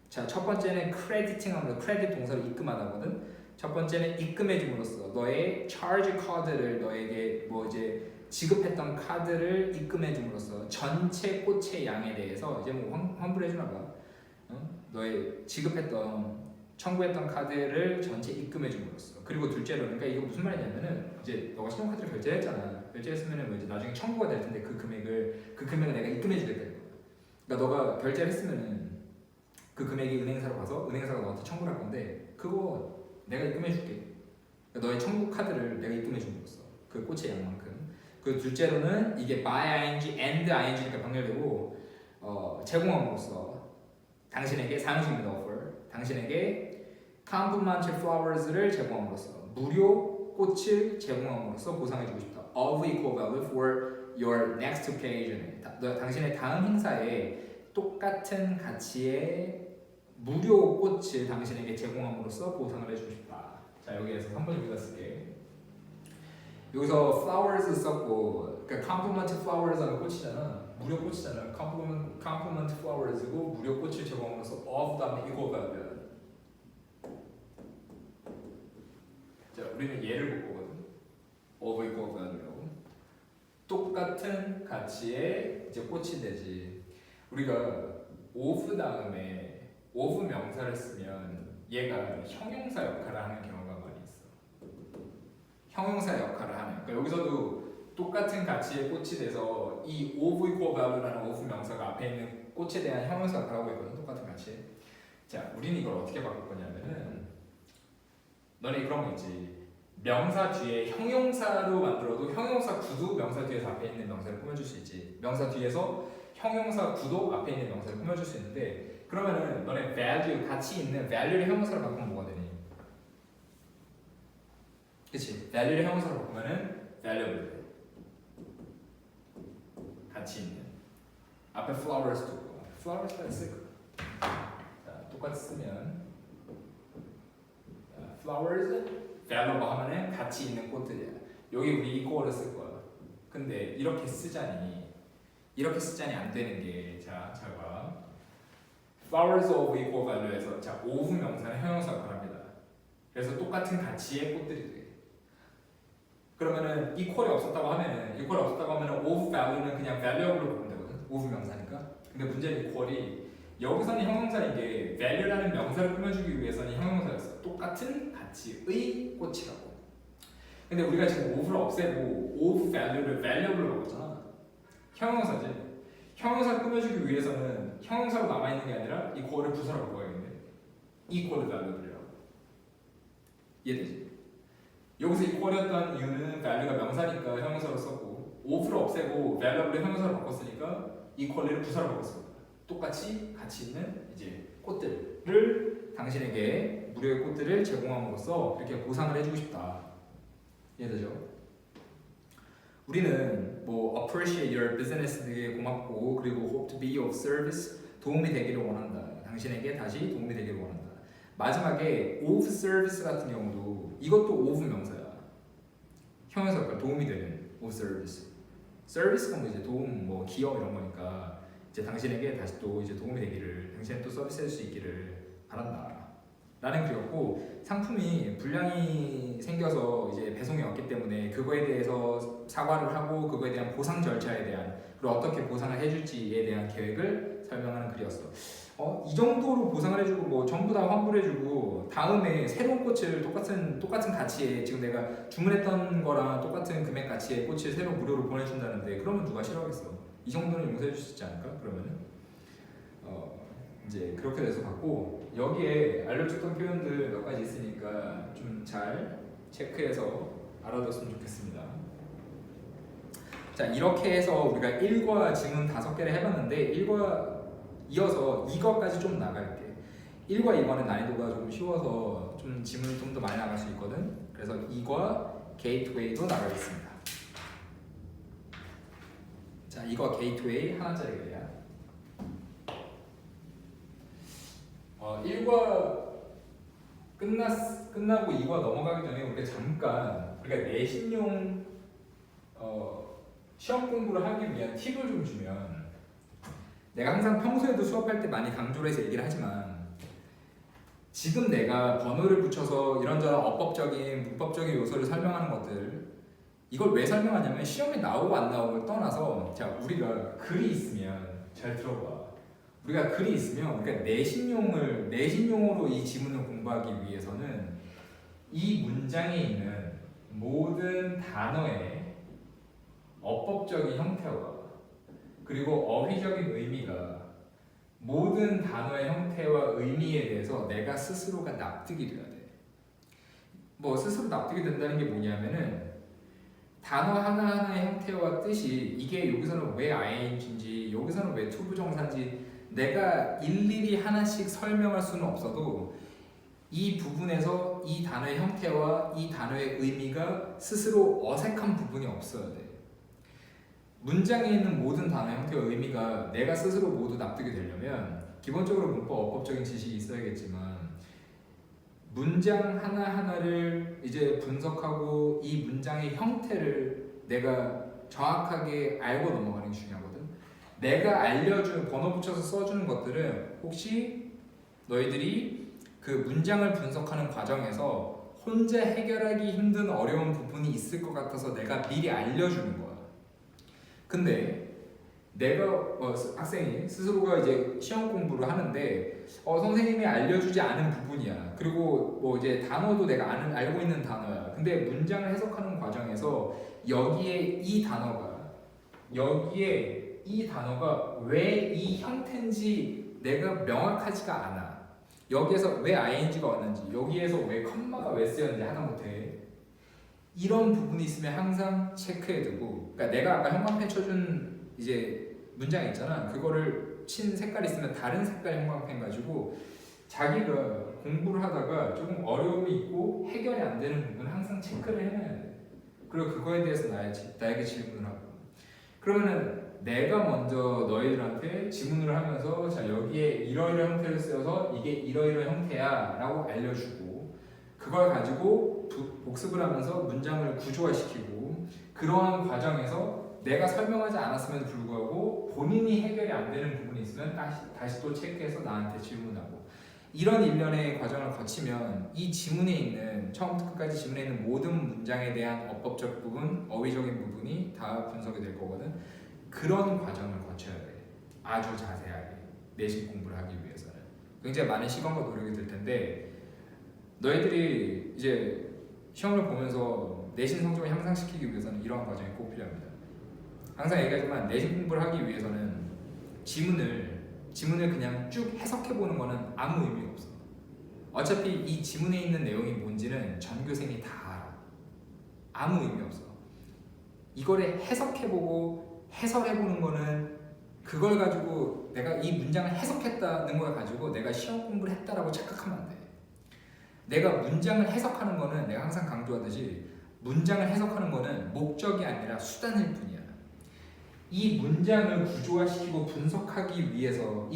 자, 첫 번째는 crediting 함으로 credit 동사로 입금하다거든. 첫 번째는 입금해 줌으로써 너의 charge card를 너에게 뭐 이제 지급했던 카드를 입금해 줌으로써 전체 꽃의 양에 대해서 이제 뭐 환불해 주나 봐. 너의 지급했던 청구했던 카드를 전체 입금해 줌으로써. 그리고 둘째로 그러니까 이거 무슨 말이냐면은 이제 너가 신용카드를 결제했잖아. 결제했으면은 뭐 이제 나중에 청구가 될 텐데 그 금액을 내가 입금해 주겠다 이거. 그러니까 너가 결제를 했으면은 그 금액이 은행사로 가서 은행사가 너한테 청구를 할 건데 그거 내가 입금해 줄게. 그러니까 너의 청구 카드를 내가 입금해 줌으로써 그 꽃의 양만큼. 그 둘째로는 이게 by ing and ing니까 병렬되고 제공함으로써 당신에게 사용식입니다. offer. 당신에게 complimentary flowers를 제공함으로써 무료 꽃을 제공함으로써 보상해주고 싶다. of equal value for your next occasion. 당신의 다음 행사에 똑같은 가치의 무료 꽃을 당신에게 제공함으로써 보상을 해주고 싶다. 자, 여기에서 3번 여기다 쓸게. 여기서 flowers 썼고, 그러니까 complimentary flowers 하는 꽃이잖아. 무료 꽃이잖아. complimentary flowers고 무료 꽃을 제공함으로써 of 다음에 equal value. 자, 우리는 얘를 볼 거거든. of equal value라고. 똑같은 가치의 이제 꽃이 되지. 우리가 of 다음에 of 명사를 쓰면 얘가 형용사 역할을 하는 경우가 많이 있어. 형용사 역할을 하는. 그러니까 여기서도 똑같은 가치의 꽃이 돼서 이 of equal value라는 of 명사가 앞에 있는 꽃에 대한 형용사 역할을 하고 있거든. 똑같은 가치. 자, 우리는 이걸 어떻게 바꿀 거냐면은 너네 그런 거 있지. 명사 뒤에 형용사로 만들어도 형용사 구도 명사 뒤에서 앞에 있는 명사를 꾸며줄 수 있지. 명사 뒤에서 형용사 구도 앞에 있는 명사를 꾸며줄 수 있는데 그러면은 너네 value 가치 있는 value를 형용사로 바꾸면 뭐가 되니? 그치? value를 형용사로 바꾸면은 valuable 돼. 가치 있는. 앞에 flowers 두고 flowers까지 쓸 거야. 자, 똑같이 쓰면 flowers valuable 하면은 가치 있는 꽃들이야. 여기 우리 equal을 쓸 거야. 근데 이렇게 쓰자니 안 되는 게 자, 잘 봐. flowers of equal value에서 자, of 명사는 형용사 역할을 합니다. 그래서 똑같은 가치의 꽃들이 돼. 그러면은 equal이 없었다고 하면은 of value는 그냥 valuable로 보면 되거든. of 명사니까. 근데 문제는 equal이 여기서는 형용사인 게 value라는 명사를 꾸며주기 위해서는 형용사였어. 똑같은 가치의 꽃이라고. 근데 우리가 지금 of를 없애고 of value를 valuable로 바꿨잖아. 형용사지. 형용사를 꾸며주기 위해서는 형용사로 남아있는 게 아니라 equal을 부사로 바꿔야겠네. equal valuable이라고. 이해되지? 여기서 equal이었던 이유는 value가 명사니까 형용사로 썼고 of를 없애고 valuable을 형용사로 바꿨으니까 equal을 부사로 바꿨어. 똑같이 가치 있는 이제 꽃들을 당신에게 무료의 꽃들을 제공함으로써 이렇게 보상을 해주고 싶다. 이해되죠? 우리는 뭐 appreciate your business 되게 고맙고 그리고 hope to be of service 도움이 되기를 원한다. 당신에게 다시 도움이 되기를 원한다. 마지막에 of service 같은 경우도 이것도 of 명사야. 형용사가 도움이 되는 of service. service가 뭐 이제 도움, 뭐 기여 이런 거니까 이제 당신에게 다시 또 이제 도움이 되기를, 당신은 또 서비스할 수 있기를 바란다. 라는 글이었고 상품이 불량이 생겨서 이제 배송이 왔기 때문에 그거에 대해서 사과를 하고 그거에 대한 보상 절차에 대한 그리고 어떻게 보상을 해줄지에 대한 계획을 설명하는 글이었어. 이 정도로 보상을 해주고 뭐 전부 다 환불해주고 다음에 새로운 꽃을 똑같은 가치에 지금 내가 주문했던 거랑 똑같은 금액 가치의 꽃을 새로 무료로 보내준다는데 그러면 누가 싫어하겠어? 이 정도는 용서해 줄 수 있지 않을까? 그러면은 이제 그렇게 돼서 갖고 여기에 알려줬던 표현들 몇 가지 있으니까 좀 잘 체크해서 알아뒀으면 좋겠습니다. 자, 이렇게 해서 우리가 1과 지문 5개를 해봤는데 1과 이어서 2과까지 좀 나갈게. 1과 2과는 난이도가 좀 쉬워서 좀 지문이 좀 더 많이 나갈 수 있거든. 그래서 2과 게이트웨이도 나가겠습니다. 자, 2과 게이트웨이 하나짜리 글이야. 1과 끝나고 2과 넘어가기 전에 우리가 잠깐 우리가 내신용 시험 공부를 하기 위한 팁을 좀 주면, 내가 항상 평소에도 수업할 때 많이 강조를 해서 얘기를 하지만 지금 내가 번호를 붙여서 이런저런 어법적인 문법적인 요소를 설명하는 것들, 이걸 왜 설명하냐면 시험에 나오고 안 나오고를 떠나서, 자, 우리가 글이 있으면 잘 들어봐. 우리가 글이 있으면 우리가 내신용으로 이 지문을 공부하기 위해서는 이 문장에 있는 모든 단어의 어법적인 형태와 그리고 어휘적인 의미가, 모든 단어의 형태와 의미에 대해서 내가 스스로가 납득이 돼야 돼. 뭐 스스로 납득이 된다는 게 뭐냐면은 단어 하나하나의 형태와 뜻이, 이게 여기서는 왜 ing인지 여기서는 왜 투부정사인지 내가 일일이 하나씩 설명할 수는 없어도 이 부분에서 이 단어의 형태와 이 단어의 의미가 스스로 어색한 부분이 없어야 돼. 문장에 있는 모든 단어의 형태와 의미가 내가 스스로 모두 납득이 되려면 기본적으로 문법, 어법적인 지식이 있어야겠지만 문장 하나하나를 이제 분석하고 이 문장의 형태를 내가 정확하게 알고 넘어가는 게 중요하거든. 내가 알려준, 번호 붙여서 써주는 것들은 혹시 너희들이 그 문장을 분석하는 과정에서 혼자 해결하기 힘든 어려운 부분이 있을 것 같아서 내가 미리 알려주는 거야. 근데 내가 학생이 스스로가 이제 시험 공부를 하는데 선생님이 알려주지 않은 부분이야. 그리고 뭐 이제 단어도 내가 알고 있는 단어야. 근데 문장을 해석하는 과정에서 여기에 이 단어가 왜 이 형태인지 내가 명확하지가 않아. 여기에서 왜 ing가 왔는지, 여기에서 왜 컴마가 왜 쓰였는지 하다못해 이런 부분이 있으면 항상 체크해두고, 그러니까 내가 아까 형광펜 쳐준 이제 문장 있잖아. 그거를 친 색깔 있으면 다른 색깔 형광펜 가지고 자기가 공부를 하다가 조금 어려움이 있고 해결이 안 되는 부분을 항상 체크를 해놔야 돼. 그리고 그거에 대해서 나에게 질문을 하고, 그러면은 내가 먼저 너희들한테 질문을 하면서 자, 여기에 이러이러한 형태를 쓰여서 이게 이러이러한 형태야 라고 알려주고, 그걸 가지고 복습을 하면서 문장을 구조화시키고, 그러한 과정에서 내가 설명하지 않았음에도 불구하고 본인이 해결이 안 되는 부분이 있으면 다시 또 체크해서 나한테 질문하고, 이런 일련의 과정을 거치면 이 지문에 있는, 처음부터 끝까지 지문에 있는 모든 문장에 대한 어법적 부분, 어휘적인 부분이 다 분석이 될 거거든. 그런 과정을 거쳐야 돼. 아주 자세하게 내신 공부를 하기 위해서는 굉장히 많은 시간과 노력이 들 텐데, 너희들이 이제 시험을 보면서 내신 성적을 향상시키기 위해서는 이러한 과정이 꼭 필요합니다. 항상 얘기하지만 내신 공부를 하기 위해서는 지문을 그냥 쭉 해석해 보는 거는 아무 의미가 없어. 어차피 이 지문에 있는 내용이 뭔지는 전교생이 다 알아. 아무 의미 없어. 이거를 해석해보고 해설해보는 거는, 그걸 가지고 내가 이 문장을 해석했다는 걸 가지고 내가 시험 공부를 했다라고 착각하면 안 돼. 내가 문장을 해석하는 거는, 내가 항상 강조하듯이 문장을 해석하는 거는 목적이 아니라 수단일 뿐이야. 이 문장을 구조화시키고 분석하기 위해서,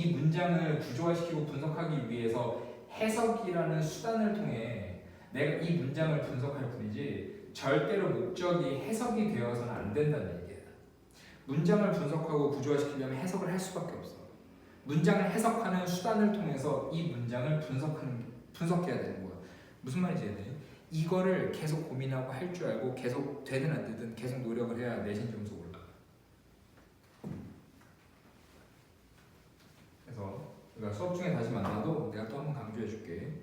해석이라는 수단을 통해 내가 이 문장을 분석할 뿐이지 절대로 목적이 해석이 되어서는 안 된다는 얘기야. 문장을 분석하고 구조화시키려면 해석을 할 수밖에 없어. 문장을 해석하는 수단을 통해서 이 문장을 분석해야 되는 거야. 무슨 말인지 이해돼? 이거를 계속 고민하고 할 줄 알고 계속 되든 안 되든 계속 노력을 해야 내신 점수 올라가. 그러니까 수업 중에 다시 만나도 내가 또 한 번 강조해줄게.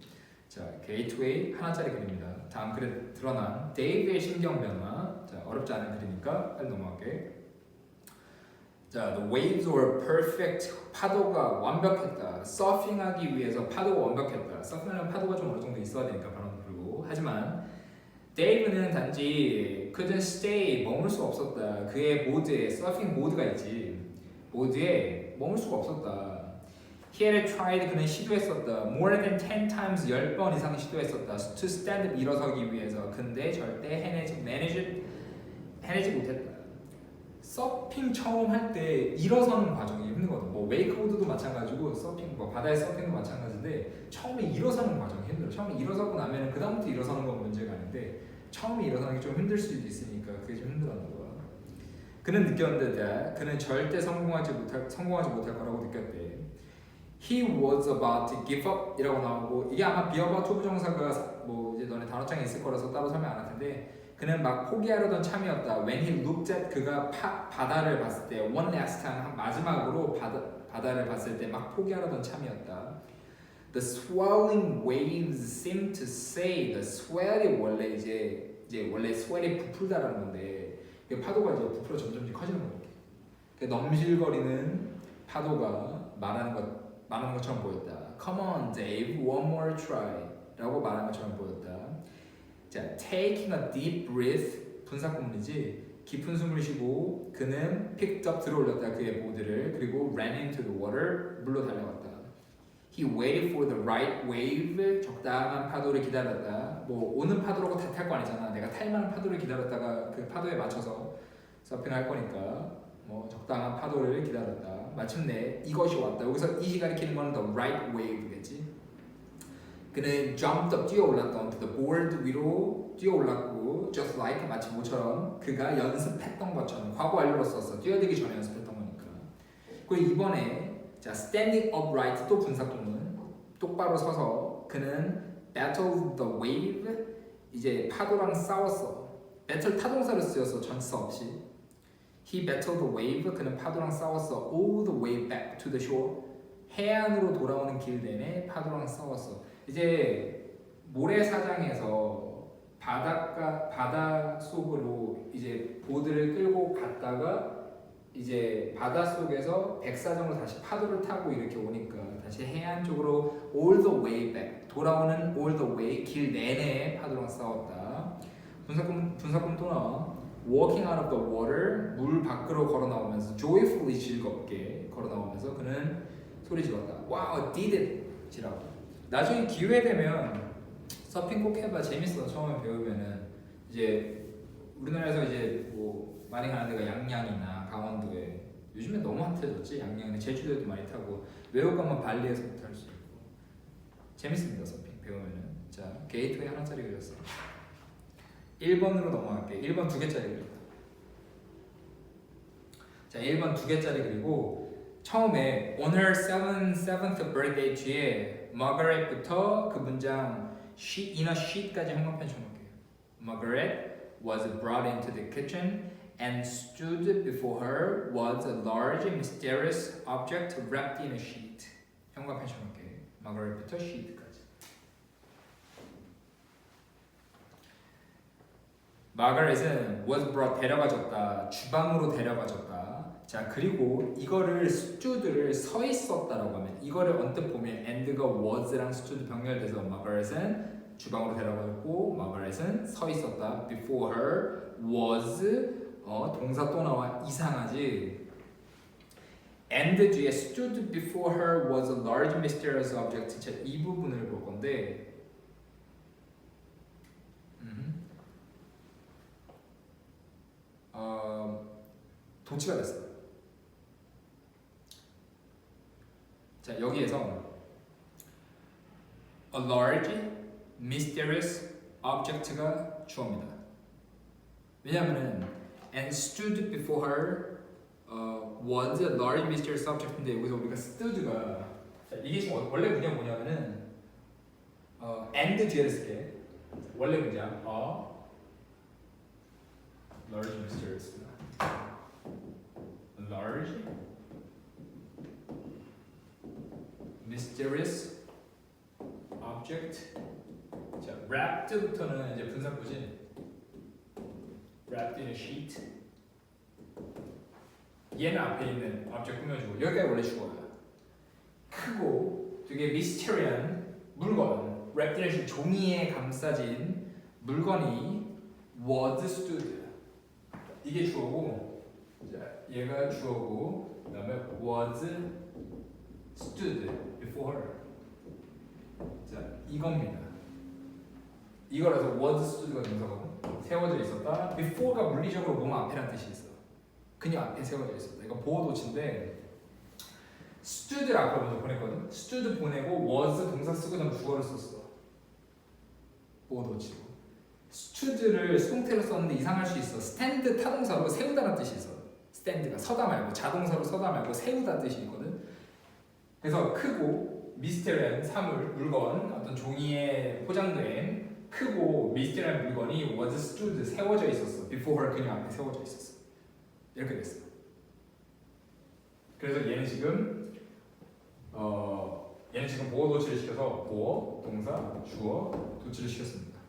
자, 게이트웨이 하나짜리 그림입니다. 다음 글에 드러난 데이브의 신경 변화. 자, 어렵지 않은 글이니까 빨리 넘어갈게. 자, the waves were perfect. 파도가 완벽했다. 서핑하기 위해서 파도가 완벽했다. 서핑하려면 파도가 좀 어느 정도 있어야 되니까 바람도 불고. 하지만 데이브는 단지 couldn't stay, 머물 수 없었다. 그의 보드에 서핑 보드가 있지. 보드에 머물 수가 없었다. He had tried, 그는 시도했었다. More than 10 times, 10번 이상 시도했었다. To stand up, 일어서기 위해서. 근데 절대 해내지 못했다. 서핑 처음 할 때 일어서는 과정이 힘들거든. 뭐 웨이크보드도 마찬가지고 서핑, 뭐 바다의 서핑도 마찬가지인데 처음에 일어서는 과정이 힘들어. 처음에 일어서고 나면은 그 다음부터 일어서는 건 문제가 아닌데 처음에 일어서는 게 좀 힘들 수도 있으니까 그게 좀 힘들었나 봐. 그는 느꼈는데 그는 절대 성공하지 못할 거라고 느꼈대. He was about to give up 이라고 나오고 이게 아마 be about to 부정사가 뭐 이제 너네 단어장에 있을 거라서 따로 설명 안 할 텐데 그는 막 포기하려던 참이었다. When he looked at 그가 바다를 봤을 때 one last time 마지막으로 바다를 봤을 때 막 포기하려던 참이었다. The swelling waves seemed to say the swell이 원래 이제 원래 swell이 부풀다라는 건데 파도가 이제 부풀어 점점 커지는 거예요. 넘실거리는 파도가 말하는 것처럼 보였다. Come on, Dave, one more try. 라고 말하는 것처럼 보였다. 자, taking a deep breath, 분사구문이지. 깊은 숨을 쉬고 그는 picked up, 들어올렸다 그의 보드를. 그리고 ran into the water, 물로 달려갔다. He waited for the right wave, 적당한 파도를 기다렸다. 뭐 오는 파도라고 다 탈 거 아니잖아. 내가 탈 만한 파도를 기다렸다가 그 파도에 맞춰서 서핑할 거니까 뭐 적당한 파도를 기다렸다. 마침내 이것이 왔다. 여기서 이 시간이 키는 건 the right wave겠지. 그는 jumped up, 뛰어올랐다. onto the board 위로 뛰어올랐고 just like 마치 모처럼 그가 연습했던 것처럼 과거 완료로 썼어. 뛰어들기 전에 연습했던 거니까. 그리고 이번에 자 standing upright 또 분사구문 똑바로 서서 그는 battled the wave 이제 파도랑 싸웠어. battle 타동사로 쓰여서 전치사 없이. He battled the wave. 그는 파도랑 싸웠어. All the way back to the shore. 해안으로 돌아오는 길 내내 파도랑 싸웠어. 이제 모래사장에서 바다 속으로 이제 보드를 끌고 갔다가 이제 바다 속에서 백사장으로 다시 파도를 타고 이렇게 오니까 다시 해안 쪽으로 all the way back 돌아오는 all the way 길 내내 파도랑 싸웠다. 분사금 또 나와. Walking out of the water 물 밖으로 걸어 나오면서 joyfully 즐겁게 걸어 나오면서 그는 소리 질렀다. Wow, did it! 지라고. 나중에 기회 되면 서핑 꼭 해봐. 재밌어. 처음에 배우면은 이제 우리나라에서 이제 뭐 많이 가는 데가 양양이나 강원도에 요즘에 너무 핫해졌지. 양양이나 제주도에도 많이 타고 외국 가면 발리에서부터 할 수 있고 재밌습니다. 서핑 배우면은. 자, 게이트웨이 하나짜리 그렸어. 1번으로 넘어갈게. 1번 2개짜리 그렸다. 자, 1번 2개짜리 그리고 처음에 on her 7th birthday 뒤에 Margaret부터 그 문장 she in a sheet까지 형광펜 쳐놓을게요. Margaret was brought into the kitchen and stood before her was a large mysterious object wrapped in a sheet. 형광펜 쳐놓을게요. Margaret부터 sheet까지. 마가렛은 was brought 데려가졌다. 주방으로 데려가졌다. 자, 그리고 이거를 stood를 서 있었다라고 하면 이거를 언뜻 보면 and가 was랑 stood 병렬돼서 마가렛은 주방으로 데려가졌고 마가렛은 서 있었다. before her was 동사 또 나와. 이상하지? and 뒤에 stood before her was a large mysterious object. 자, 이 부분을 볼 건데 도치가 됐어. 자, 여기에서 a large, mysterious object가 주어입니다. 왜냐하면은 and stood before her was a large, mysterious object인데 여기서 우리가 stood가 자, 이게 지금 원래 문장 뭐냐면은 and 뒤에 쓸게. 원래 문장 large, mysterious large mysterious object. 자, wrapped부터는 이제 분사구지. wrapped in a sheet. 얘는 앞에 있는 object 꾸며주고 여기까지 원래 주어야. 크고 되게 미스테리한 물건, wrapped in a sheet, 종이에 감싸진 물건이 was stood. 이게 주어고, 자, 얘가 주어고, 그다음에 was stood before her. 자, 이겁니다. 이거라서 was stood가 동사거든. 세워져 있었다. before가 물리적으로 몸 앞에란 뜻이 있어. 그녀 앞에 세워져 있었다. 이거 보어 도치인데 stood를 앞으로 먼저 보냈거든. stood 보내고 was 동사 쓰고 난 주어를 썼어. 보어 도치고. stood를 수동태로 썼는데 이상할 수 있어. stand 타동사로 세우다는 뜻이 있어. stand가 서다 말고 자동사로 서다 말고 세우다 뜻이 있거든. 그래서 크고 미스테리한 사물, 물건, 어떤 종이에 포장된 크고 미스테리한 물건이 was stood 세워져 있었어. before her 그녀 앞에 세워져 있었어. 이렇게 됐어. 그래서 얘는 지금 보어 도치를 시켜서 보어 동사 주어 도치를 시켰습니다.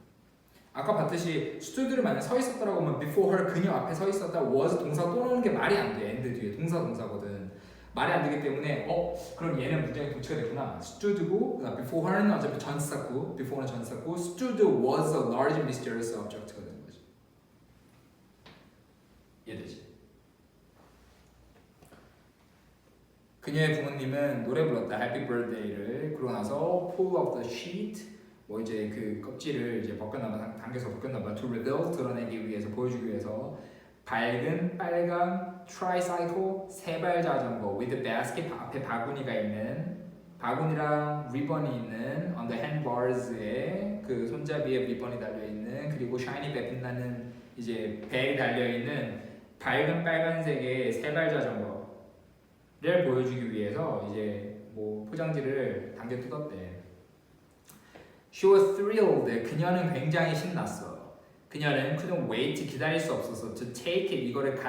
아까 봤듯이 stood를 만약 서 있었다라고 하면 before her 그녀 앞에 서 있었다 was 동사 또 나오는 게 말이 안 돼. end 뒤에 동사거든. 말이 안 되기 때문에 그럼 얘는 문장이 도치가 됐구나. stood고 before her는 어차피 전치사고 before는 전치사고 stood was a large mysterious object가 되는 거지. 이해되지? 그녀의 부모님은 노래 불렀다. Happy Birthday를. 그러고 나서 pull off the sheet. 뭐 이제 그 껍질을 이제 벗겼나봐, 당겨서 벗겼나봐. To reveal 드러내기 위해서 보여주기 위해서 밝은 빨간 트라이사이클 세발 자전거 with basket 앞에 바구니가 있는 바구니랑 리본이 있는 on the handbars에 그 손잡이에 리본이 달려 있는 그리고 샤이니 배 빛나는 이제 벨이 달려 있는 밝은 빨간색의 세발 자전거를 보여주기 위해서 이제 뭐 포장지를 당겨 뜯었대. She was thrilled. 그녀는 굉장히 신났어. 그녀는 couldn't wait 기다릴 수 없어서 to take it 이거를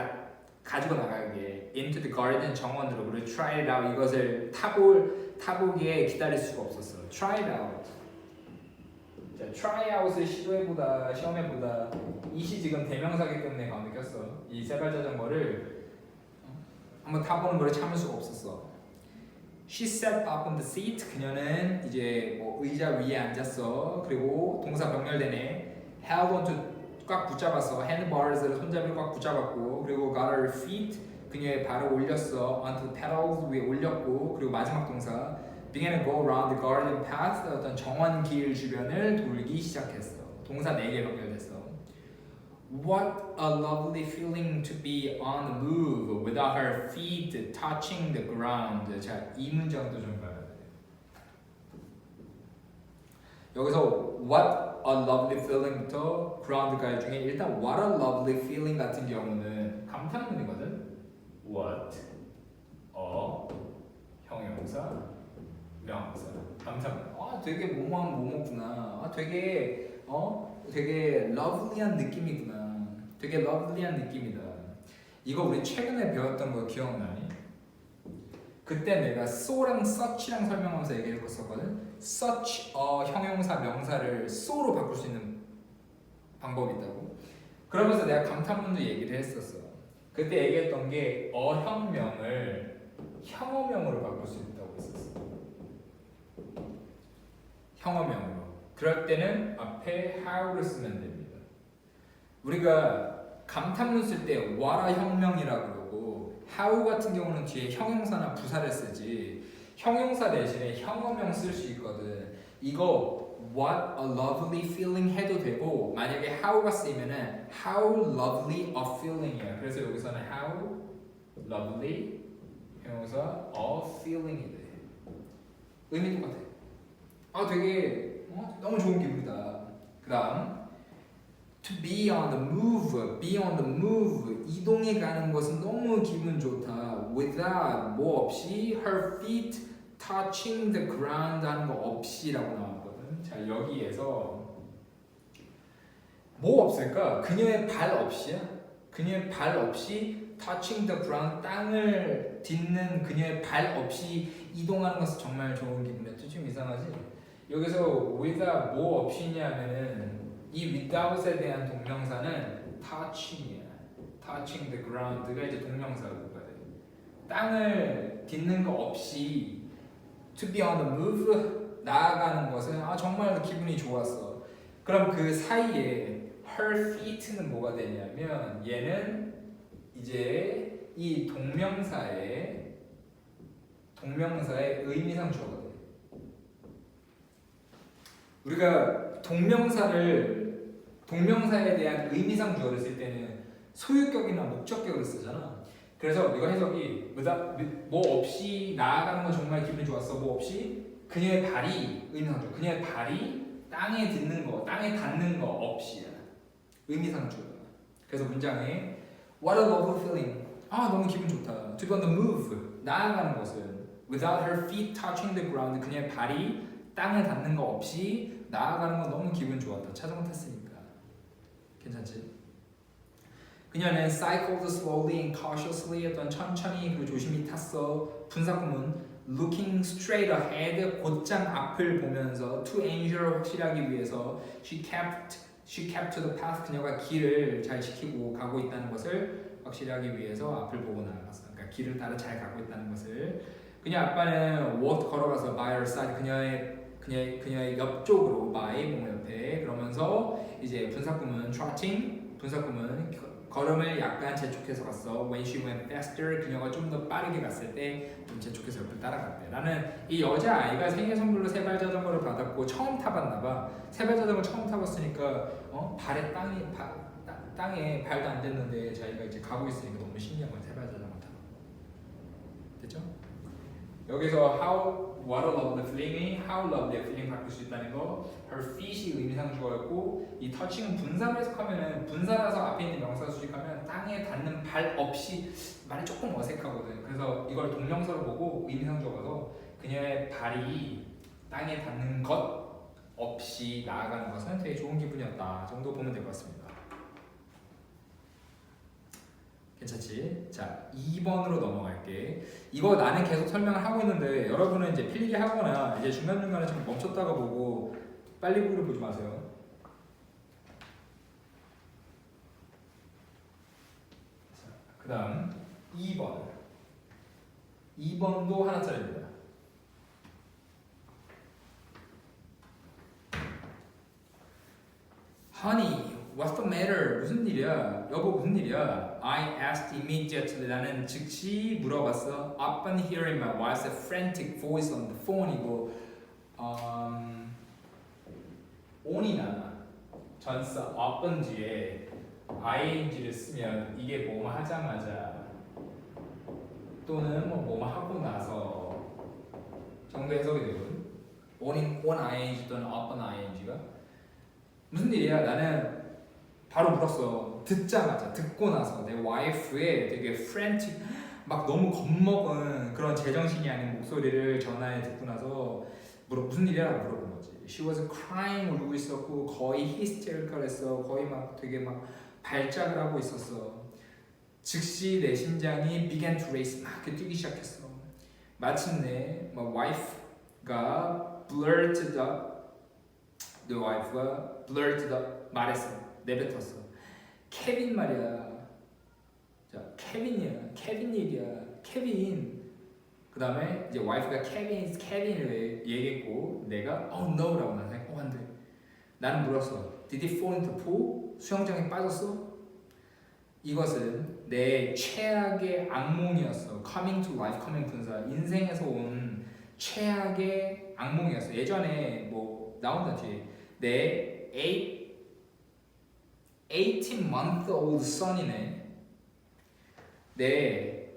가지고 나가게 into the garden 정원으로 그리고 try it out 이것을 타보기에 기다릴 수가 없었어. try it out. 자, try out을 시험해보다 이시 지금 대명사기 때문에 가운데 꼈어. 이 세발 자전거를 한번 타보는 걸 참을 수가 없었어. She sat up on the seat. 그녀는 이제 뭐 의자 위에 앉았어. 그리고 동사 병렬되네. held on to 꽉 붙잡았어. handbars를 손잡이를 꽉 붙잡았고 그리고 got her feet 그녀의 발을 올렸어. onto the pedals 위에 올렸고 그리고 마지막 동사 began to go around the garden path 어떤 정원 길 주변을 돌기 시작했어. 동사 4개 연결됐어. What a lovely feeling to be on the move without her feet touching the ground. 자, 이 문장도 좀 봐야 돼. 여기서 what a lovely feeling부터 ground까지 중에 일단 what a lovely feeling 같은 경우는 감탄문이거든. What a 형용사 명사 감탄문. 되게 뭐뭐한 뭐뭐구나. 되게 lovely한 느낌이구나. 되게 lovely한 느낌이다. 이거 우리 최근에 배웠던 거 기억나니? 그때 내가 so랑 such랑 설명하면서 얘기했었거든. such 형용사 명사를 so로 바꿀 수 있는 방법이 있다고. 그러면서 내가 감탄문도 얘기를 했었어. 그때 얘기했던 게 어형명을 형어명으로 바꿀 수 있다고 했었어. 형어명으로. 그럴 때는 앞에 how를 쓰면 됩니다. 우리가 감탄문 쓸 때 what a 혁명이라고 그러고 how 같은 경우는 뒤에 형용사나 부사를 쓰지 형용사 대신에 형어명 쓸 수 있거든. 이거 what a lovely feeling 해도 되고 만약에 how가 쓰이면은 how lovely a feeling이야. 그래서 여기서는 how lovely 형용사 a feeling이 돼. 의미 똑같아. 되게 너무 좋은 기분이다. 그 다음 to be on the move 이동해 가는 것은 너무 기분 좋다. without 뭐 없이 her feet touching the ground 하는 거 없이라고 나왔거든. 자, 여기에서 뭐 없을까? 그녀의 발 없이야? 그녀의 발 없이 touching the ground 땅을 딛는 그녀의 발 없이 이동하는 것은 정말 좋은 기분이었죠. 좀 이상하지? 여기서 without 뭐 없이냐면은 이 without에 대한 동명사는 touching이야. touching the ground가 이제 동명사가 돼. 땅을 딛는 거 없이 to be on the move 나아가는 것은 정말 기분이 좋았어. 그럼 그 사이에 her feet는 뭐가 되냐면 얘는 이제 이 동명사의 의미상 주어가 돼. 우리가 동명사에 대한 의미상 주어를 쓸 때는 소유격이나 목적격을 쓰잖아. 그래서 이거 해석이 뭐 없이 나아가는 건 정말 기분이 좋았어. 뭐 없이 그녀의 발이 의미상 주어. 그녀의 발이 땅에 닿는 거 없이야. 의미상 주어. 그래서 문장에 What a lovely feeling. 너무 기분 좋다. To be on the move. 나아가는 것은 without her feet touching the ground. 그녀의 발이 땅에 닿는 거 없이 나아가는 건 너무 기분 좋았다. 자전거 탔으니까. 괜찮지? 그녀는 cycled slowly and cautiously 했던 천천히 그리고 조심히 탔어. 분사구문 looking straight ahead 곧장 앞을 보면서 to ensure 확실하기 위해서 she kept to the path 그녀가 길을 잘 지키고 가고 있다는 것을 확실하기 위해서 앞을 보고 나아갔어. 그러니까 길을 따라 잘 가고 있다는 것을. 그녀 아빠는 walked 걸어가서 by her side 그녀의 옆쪽으로 by 몸 옆에 그러면서 이제 분사구문 trotting 분사구문 걸음을 약간 재촉해서 갔어. When she went faster, 그녀가 좀 더 빠르게 갔을 때 좀 재촉해서 옆을 따라갔대. 나는 이 여자 아이가 생일 선물로 세발 자전거를 받았고 처음 타봤나 봐. 세발 자전거 처음 타봤으니까 발에 땅에 발도 안 댔는데 자기가 이제 가고 있으니까 너무 신기한 거야. 세발 자전거 타고. 됐죠? 여기서 what a lovely feeling이 how lovely a feeling 바꿀 수 있다는 거. her feet이 의미상 주어였고 이 touching은 분사로 해석하면은 분사라서 앞에 있는 명사 수식하면 땅에 닿는 발 없이 말이 조금 어색하거든. 그래서 이걸 동명사로 보고 의미상 주어서 그녀의 발이 땅에 닿는 것 없이 나아가는 것은 되게 좋은 기분이었다 정도 보면 될 것 같습니다. 괜찮지? 자, 2번으로 넘어갈게. 이거 나는 계속 설명을 하고 있는데 여러분은 이제 필기 하거나 이제 중간중간에 좀 멈췄다가 보고 빨리 보기를 보지 마세요. 그 다음 2번. 2번도 하나짜리입니다. Honey, what's the matter? 무슨 일이야? 여보 무슨 일이야? I asked immediately. 나는 즉시 물어봤어. Upon hearing my wife's frantic voice on the phone이고 on이나 전사 upon 뒤에 ing를 쓰면 이게 뭐뭐 하자마자 또는 뭐뭐 하고 나서 정도 해석이 되거든. on ing 또는 upon ing가 무슨 일이야? 나는 바로 물었어. 듣고 나서 내 와이프의 되게 frantic 막 너무 겁먹은 그런 제정신이 아닌 목소리를 전화에 듣고 나서 무슨 일이야? 물어본 거지. She was crying 울고 있었고 거의 hysterical했어. 거의 막 되게 막 발작을 하고 있었어. 즉시 내 심장이 began to race 막 이렇게 뛰기 시작했어. 마침내 와이프가 blurted up 내 와이프가 blurted up 말했어. 내뱉었어. 케빈 말이야. 자, 케빈이야. 케빈 얘기야. 케빈. 그 다음에 이제 와이프가 케빈을 얘기했고 내가 no라고 나는 안 돼. 나는 물었어. Did he fall into the pool? 수영장에 빠졌어? 이것은 내 최악의 악몽이었어. Coming to life, coming 분사. 인생에서 온 최악의 악몽이었어. 예전에 나온다 뒤에 내 18-month-old son이네. 내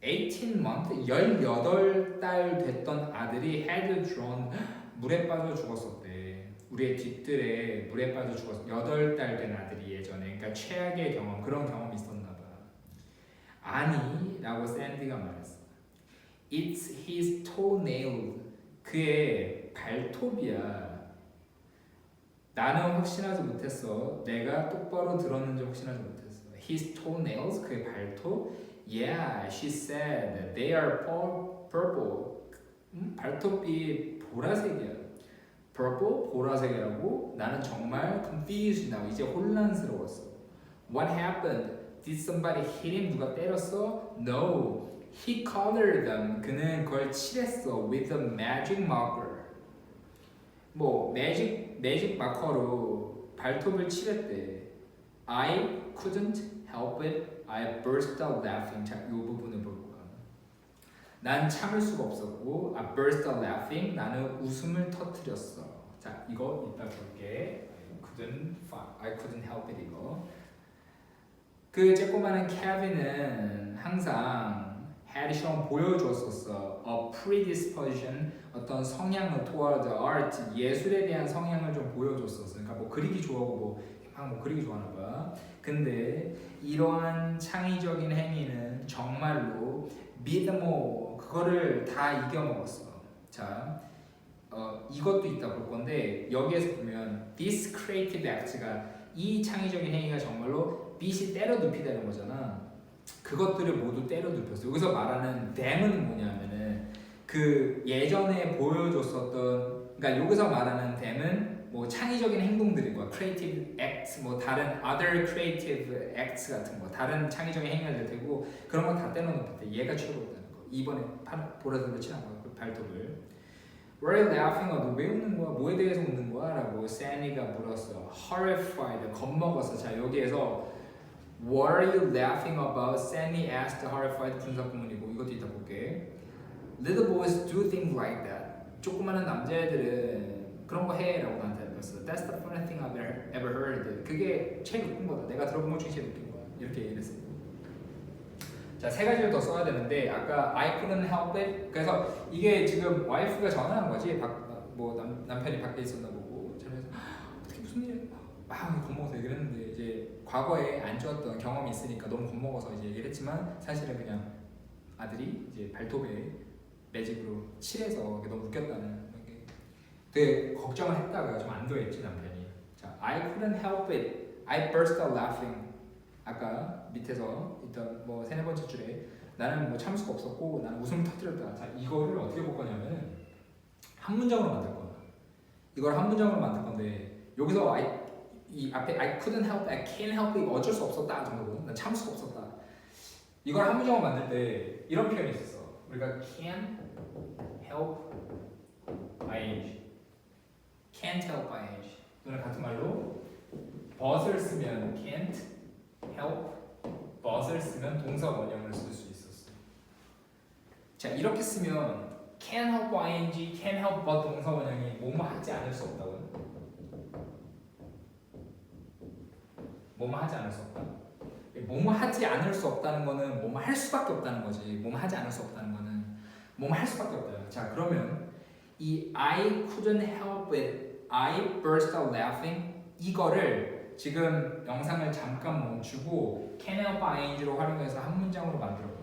18month, 18달 됐던 아들이 had drowned, 물에 빠져 죽었었대. 우리의 뒤뜰에 물에 빠져 죽었어. 8달 된 아들이 예전에. 그러니까 최악의 경험, 그런 경험이 있었나 봐. 아니, 라고 샌디가 말했어. It's his toenail. 그의 발톱이야. 나는 확신하지 못했어. 내가 똑바로 들었는지 확신하지 못했어. His toenails, 그의 발톱. Yeah, she said they are purple. 발톱이 보라색이야. purple, 보라색이라고. 나는 정말 confused now. 이제 혼란스러웠어. What happened? Did somebody hit him? 누가 때렸어? No. He colored them. 그는 그걸 칠했어. With a magic marker. 뭐 매직 마커로 발톱을 칠했대. I couldn't help it. I burst out laughing. 자, 이 부분을 볼 거야. 난 참을 수가 없었고, I burst out laughing. 나는 웃음을 터뜨렸어. 자, 이거 이따 볼게. I couldn't help it 이거. 그 조그마한 케빈은 항상 had shown 보여줬었어. A predisposition, 어떤 성향을 toward art, 예술에 대한 성향을 좀 보여줬었어. 그러니까 뭐 그리기 좋아하고 뭐 그리기 좋아하나 봐. 근데 이러한 창의적인 행위는 정말로 믿음으로 그거를 다 이겨먹었어. 자, 이것도 이따 볼 건데 여기에서 보면 this creative act가 이 창의적인 행위가 정말로 빛이 때려 눕히다는 거잖아. 그것들을 모두 때려 눕혔어. 여기서 말하는 them은 뭐냐면은 그 예전에 보여줬었던, 그러니까 여기서 말하는 them은 뭐 창의적인 행동들인 거야. creative acts, 뭐 다른 other creative acts 같은 거, 다른 창의적인 행위가 될 테고 그런 거 다 때려 눕혔대. 얘가 최고였다는 거. 이번에 보라색으로 칠한 거야. 그 발톱을. Why are you laughing? 너 왜 웃는 거야? 뭐에 대해서 웃는 거야? 라고 Sandy가 물었어. Horrified, 겁먹었어. 자, 여기에서 What are you laughing about? Sandy asked, horrified. 분사구문이고 이것도 이따 볼게. Little boys do things like that. 조그마한 남자애들은 그런 거 해 라고 나한테 했어. That's the funny thing I've ever heard. 그게 제일 웃긴 거다. 내가 들어본 것 중에 제일 웃긴 거야. 이렇게 얘기를 했어. 자, 세 가지를 더 써야 되는데 아까 I couldn't help it. 그래서 이게 지금 와이프가 전화한 거지. 남편이 밖에 있었나 보고 전화해서 어떻게 무슨 일이야? 막 겁먹어서 얘기를 했는데 이제 과거에 안 좋았던 경험이 있으니까 너무 겁먹어서 이제 얘기를 했지만 사실은 그냥 아들이 이제 발톱에 매직으로 칠해서 너무 웃겼다는 게 되게 걱정을 했다가 좀 안도했지 남편이. 자, I couldn't help it. I burst out laughing. 아까 밑에서 일단 뭐 세네 번째 줄에 나는 뭐 참을 수가 없었고 나는 웃음을 터뜨렸다. 자, 이거를 어떻게 볼 거냐면 한 문장으로 만들 거야. 이걸 한 문장으로 만들 건데 여기서 이 앞에 I couldn't help, I can't help it 어쩔 수 없었다 정도고 난 참을 수가 없었다. 이걸 한 문장으로 만들 때 이런 표현이 있었어. 우리가 can help ing, can't help ing 또는 같은 말로 but을 쓰면 can't help, but을 쓰면 동사 원형을 쓸 수 있었어. 자, 이렇게 쓰면 can help ing, can help but 동사 원형이 뭐뭐 하지 않을 수 없다고요? 뭐뭐 하지 않을 수 없다. 뭐뭐 하지 않을 수 없다는 거는 뭐뭐 할 수밖에 없다는 거지. 뭐뭐 하지 않을 수 없다는 거는 뭐뭐 할 수밖에 없다. 자, 그러면 이 I couldn't help it, I burst out laughing 이거를 지금 영상을 잠깐 멈추고 can help ing로 활용해서 한 문장으로 만들어봐요.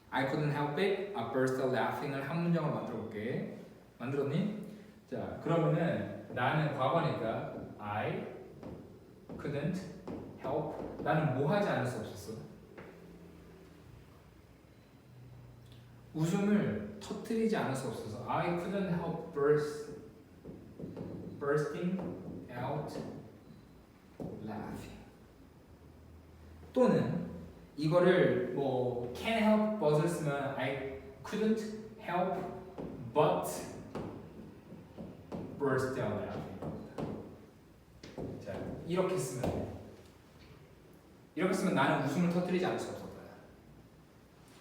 I couldn't help it, I burst out laughing을 한 문장으로 만들어볼게. 만들었니? 자, 그러면은 나는 과거니까 I couldn't help. 나는 뭐 하지 않을 수 없었어? 웃음을 터뜨리지 않을 수 없어서 I couldn't help bursting out laughing. 또는 이거를 뭐 can't help but을 쓰면 I couldn't help but burst out laughing. 자, 이렇게 쓰면 돼. 이렇게 쓰면 나는 웃음을 터뜨리지 않을 수 없었다.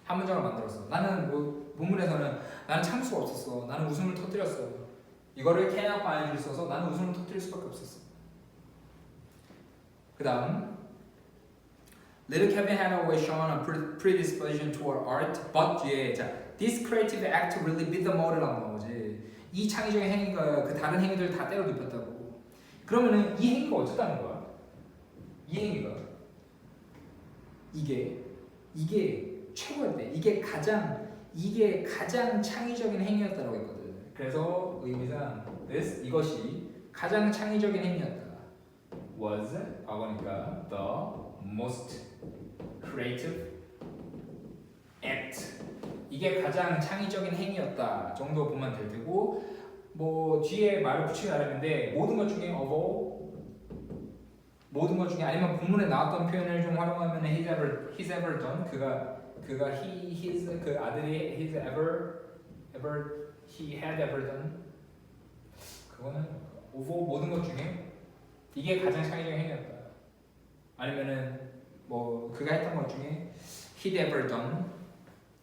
한 문장을 만들었어. 나는 뭐 본문에서는 나는 참을 수가 없었어. 나는 웃음을 터뜨렸어. 이거를 can help ing를 써서 나는 웃음을 터뜨릴 수밖에 없었어. 그 다음 Little Kevin had always shown a predisposition toward art, but 뒤에 자, this creative act really beat the model라고 나오지. 이 창의적인 행위가 그 다른 행위들 다 때려 눕혔다고. 그러면은 이 행위가 어쨌다는 거야? 이 행위가 이게 최고였대. 이게 가장 창의적인 행위였다고 했거든. 그래서 의미상 this 이것이 가장 창의적인 행위였다. was 과거니까 the most creative act 이게 가장 창의적인 행위였다 정도 보면 될 테고 뭐 뒤에 말을 붙이기 나름인데 모든 것 중에 of all 모든 것 중에 아니면 본문에 나왔던 표현을 좀 활용하면 he's ever done 그가 his 그 아들이 he had ever done 그거는 of all 모든 것 중에 이게 가장 창의적인 행위였다. 아니면은 뭐 그가 했던 것 중에 he'd ever done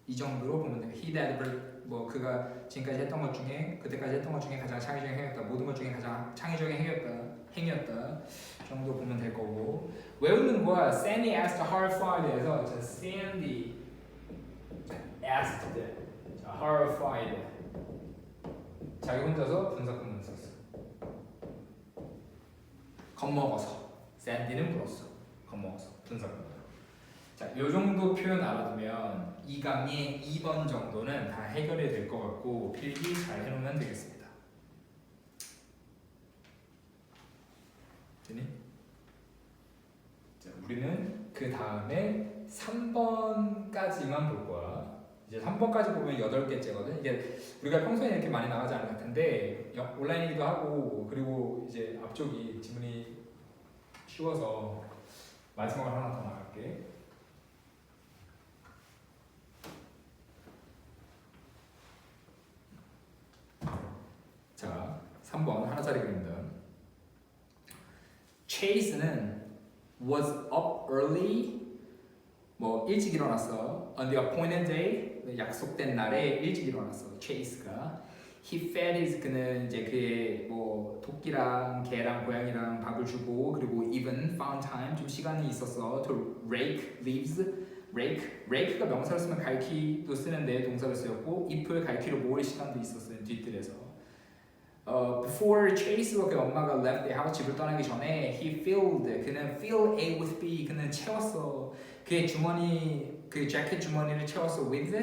이 정도로 보면 돼요. he'd ever 뭐 그가 지금까지 했던 것 중에 그때까지 했던 것 중에 가장 창의적인 행위였다. 모든 것 중에 가장 창의적인 행위였다 정도 보면 될 거고 외우는 거야. Sandy asked horrified에서 Sandy asked horrified 자기 혼자서 분사구문 썼어. 겁먹어서 Sandy는 물었어. 겁먹어서 분사구문. 자, 요 정도 표현 알아두면 이 강의 2번 정도는 다 해결이 될 것 같고 필기 잘 해놓으면 되겠습니다. 되니? 자, 우리는 그 다음에 3번까지만 볼 거야. 이제 3번까지 보면 8개째거든. 이게 우리가 평소에 이렇게 많이 나가지 않을 텐데 온라인이기도 하고 그리고 이제 앞쪽이 지문이 쉬워서 마지막으로 하나 더 나갈게. 자, 3번 하나짜리 그립니다. Chase는 was up early 뭐 일찍 일어났어. On the appointed day 약속된 날에 일찍 일어났어. Chase가 he fed his 그는 이제 그의 뭐 토끼랑 개랑 고양이랑 밥을 주고 그리고 even found time 좀 시간이 있었어 to rake leaves rake가 명사를 쓰면 갈퀴도 쓰는데 동사를 쓰였고 잎을 갈퀴로 모을 시간도 있었어요. 뒤뜰에서 before Chase와 그 엄마가 left the house 집을 떠나기 전에 he filled 그는 fill A with B 그는 채웠어. 그의 주머니 그 재킷 주머니를 채웠어 with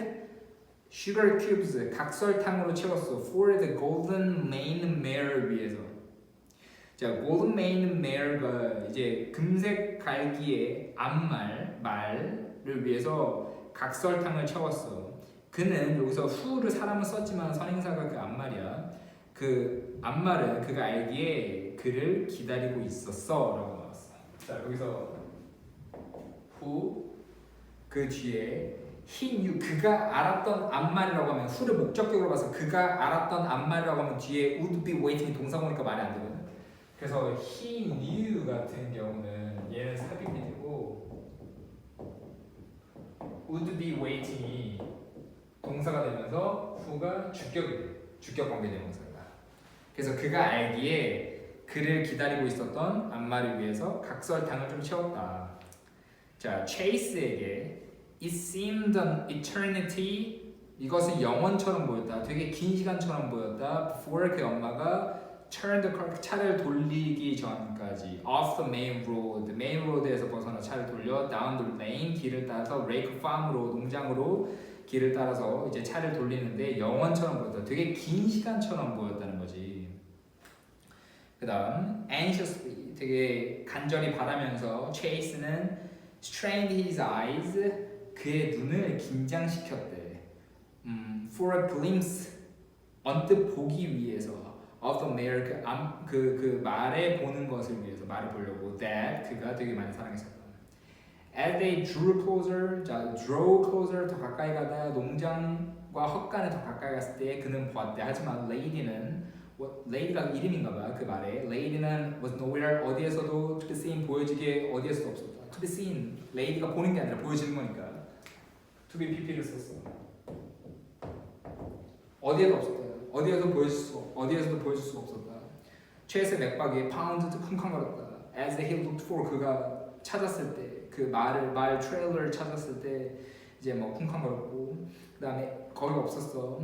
sugar cubes 각설탕으로 채웠어 for the golden mane mare를 위해서. 자, golden mane mare가 이제 금색 갈기의 말을 위해서 각설탕을 채웠어. 그는 여기서 who를 사람을 썼지만 선행사가 그 앞말이야. 그 앞말은 그가 알기에 그를 기다리고 있었어 라고 나왔어. 자, 여기서 who 그 뒤에 he knew 그가 알았던 앞말이라고 하면 who를 목적격으로 봐서 그가 알았던 앞말이라고 하면 뒤에 would be waiting이 동사 보니까 말이 안 되거든. 그래서 he knew 같은 경우는 얘는 삽입이 되고 would be waiting이 동사가 되면서 who가 주격이 돼. 주격 관계 대명사가. 그래서 그가 알기에 그를 기다리고 있었던 앞말을 위해서 각설탕을 좀 채웠다. 자, Chase에게 it seemed an eternity 이것은 영원처럼 보였다. 되게 긴 시간처럼 보였다. before 그 엄마가 turn the car 차를 돌리기 전까지 off the main road에서 벗어나 차를 돌려 down the lane 길을 따라서 rake farm으로 농장으로 길을 따라서 이제 차를 돌리는데 영원처럼 보였다. 되게 긴 시간처럼 보였다는 거지. 그다음 anxiously 되게 간절히 바라면서 Chase는 strained his eyes 그의 눈을 긴장시켰대. For a glimpse 언뜻 보기 위해서 of the mare 그 말에 보는 것을 위해서 말을 보려고 that 그가 되게 많이 사랑했었다. As they drew closer, 자 draw closer 더 가까이 가다 농장과 헛간에 더 가까이 갔을 때 그는 보았대. 하지만 lady가 이름인가봐 그 말에 lady는 was nowhere 어디에서도 to be seen 보여지게 어디에서도 없었다. to be seen lady가 보는 게 아니라 보여지는 거니까 to be pp를 썼어. 어디에도 없었다. 어디에서도 보여줄 수가 없었다. 최세 맥박이 파운드 쿵쾅거렸다. As he looked for 그가 찾았을 때 그 말 트레일러를 찾았을 때 이제 뭐 쿵쾅거렸고 그다음에 거기가 없었어.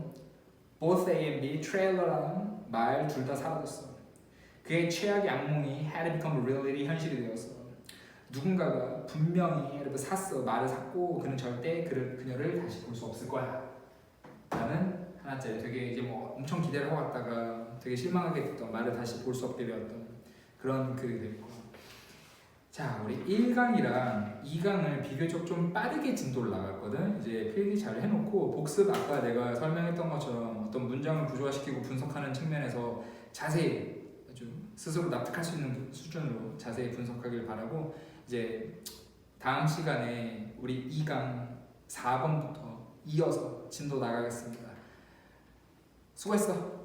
Both A and B 트레일러랑 말 둘 다 사라졌어. 그의 최악의 악몽이 had become a reality 현실이 되었어. 누군가가 분명히 말을 샀고 그는 절대 그녀를 다시 볼 수 없을 거야. 라는 하나짜리 되게 이제 뭐 엄청 기대를 하고 왔다가 되게 실망하게 됐던 말을 다시 볼 수 없게 되었던 그런 글이 됐고 자 우리 1강이랑 2강을 비교적 좀 빠르게 진도를 나갔거든. 이제 필기 잘 해놓고 복습 아까 내가 설명했던 것처럼 어떤 문장을 구조화시키고 분석하는 측면에서 자세히 아주 스스로 납득할 수 있는 수준으로 자세히 분석하길 바라고 이제 다음 시간에 우리 2강 4번부터 이어서 진도 나가겠습니다. 수고했어.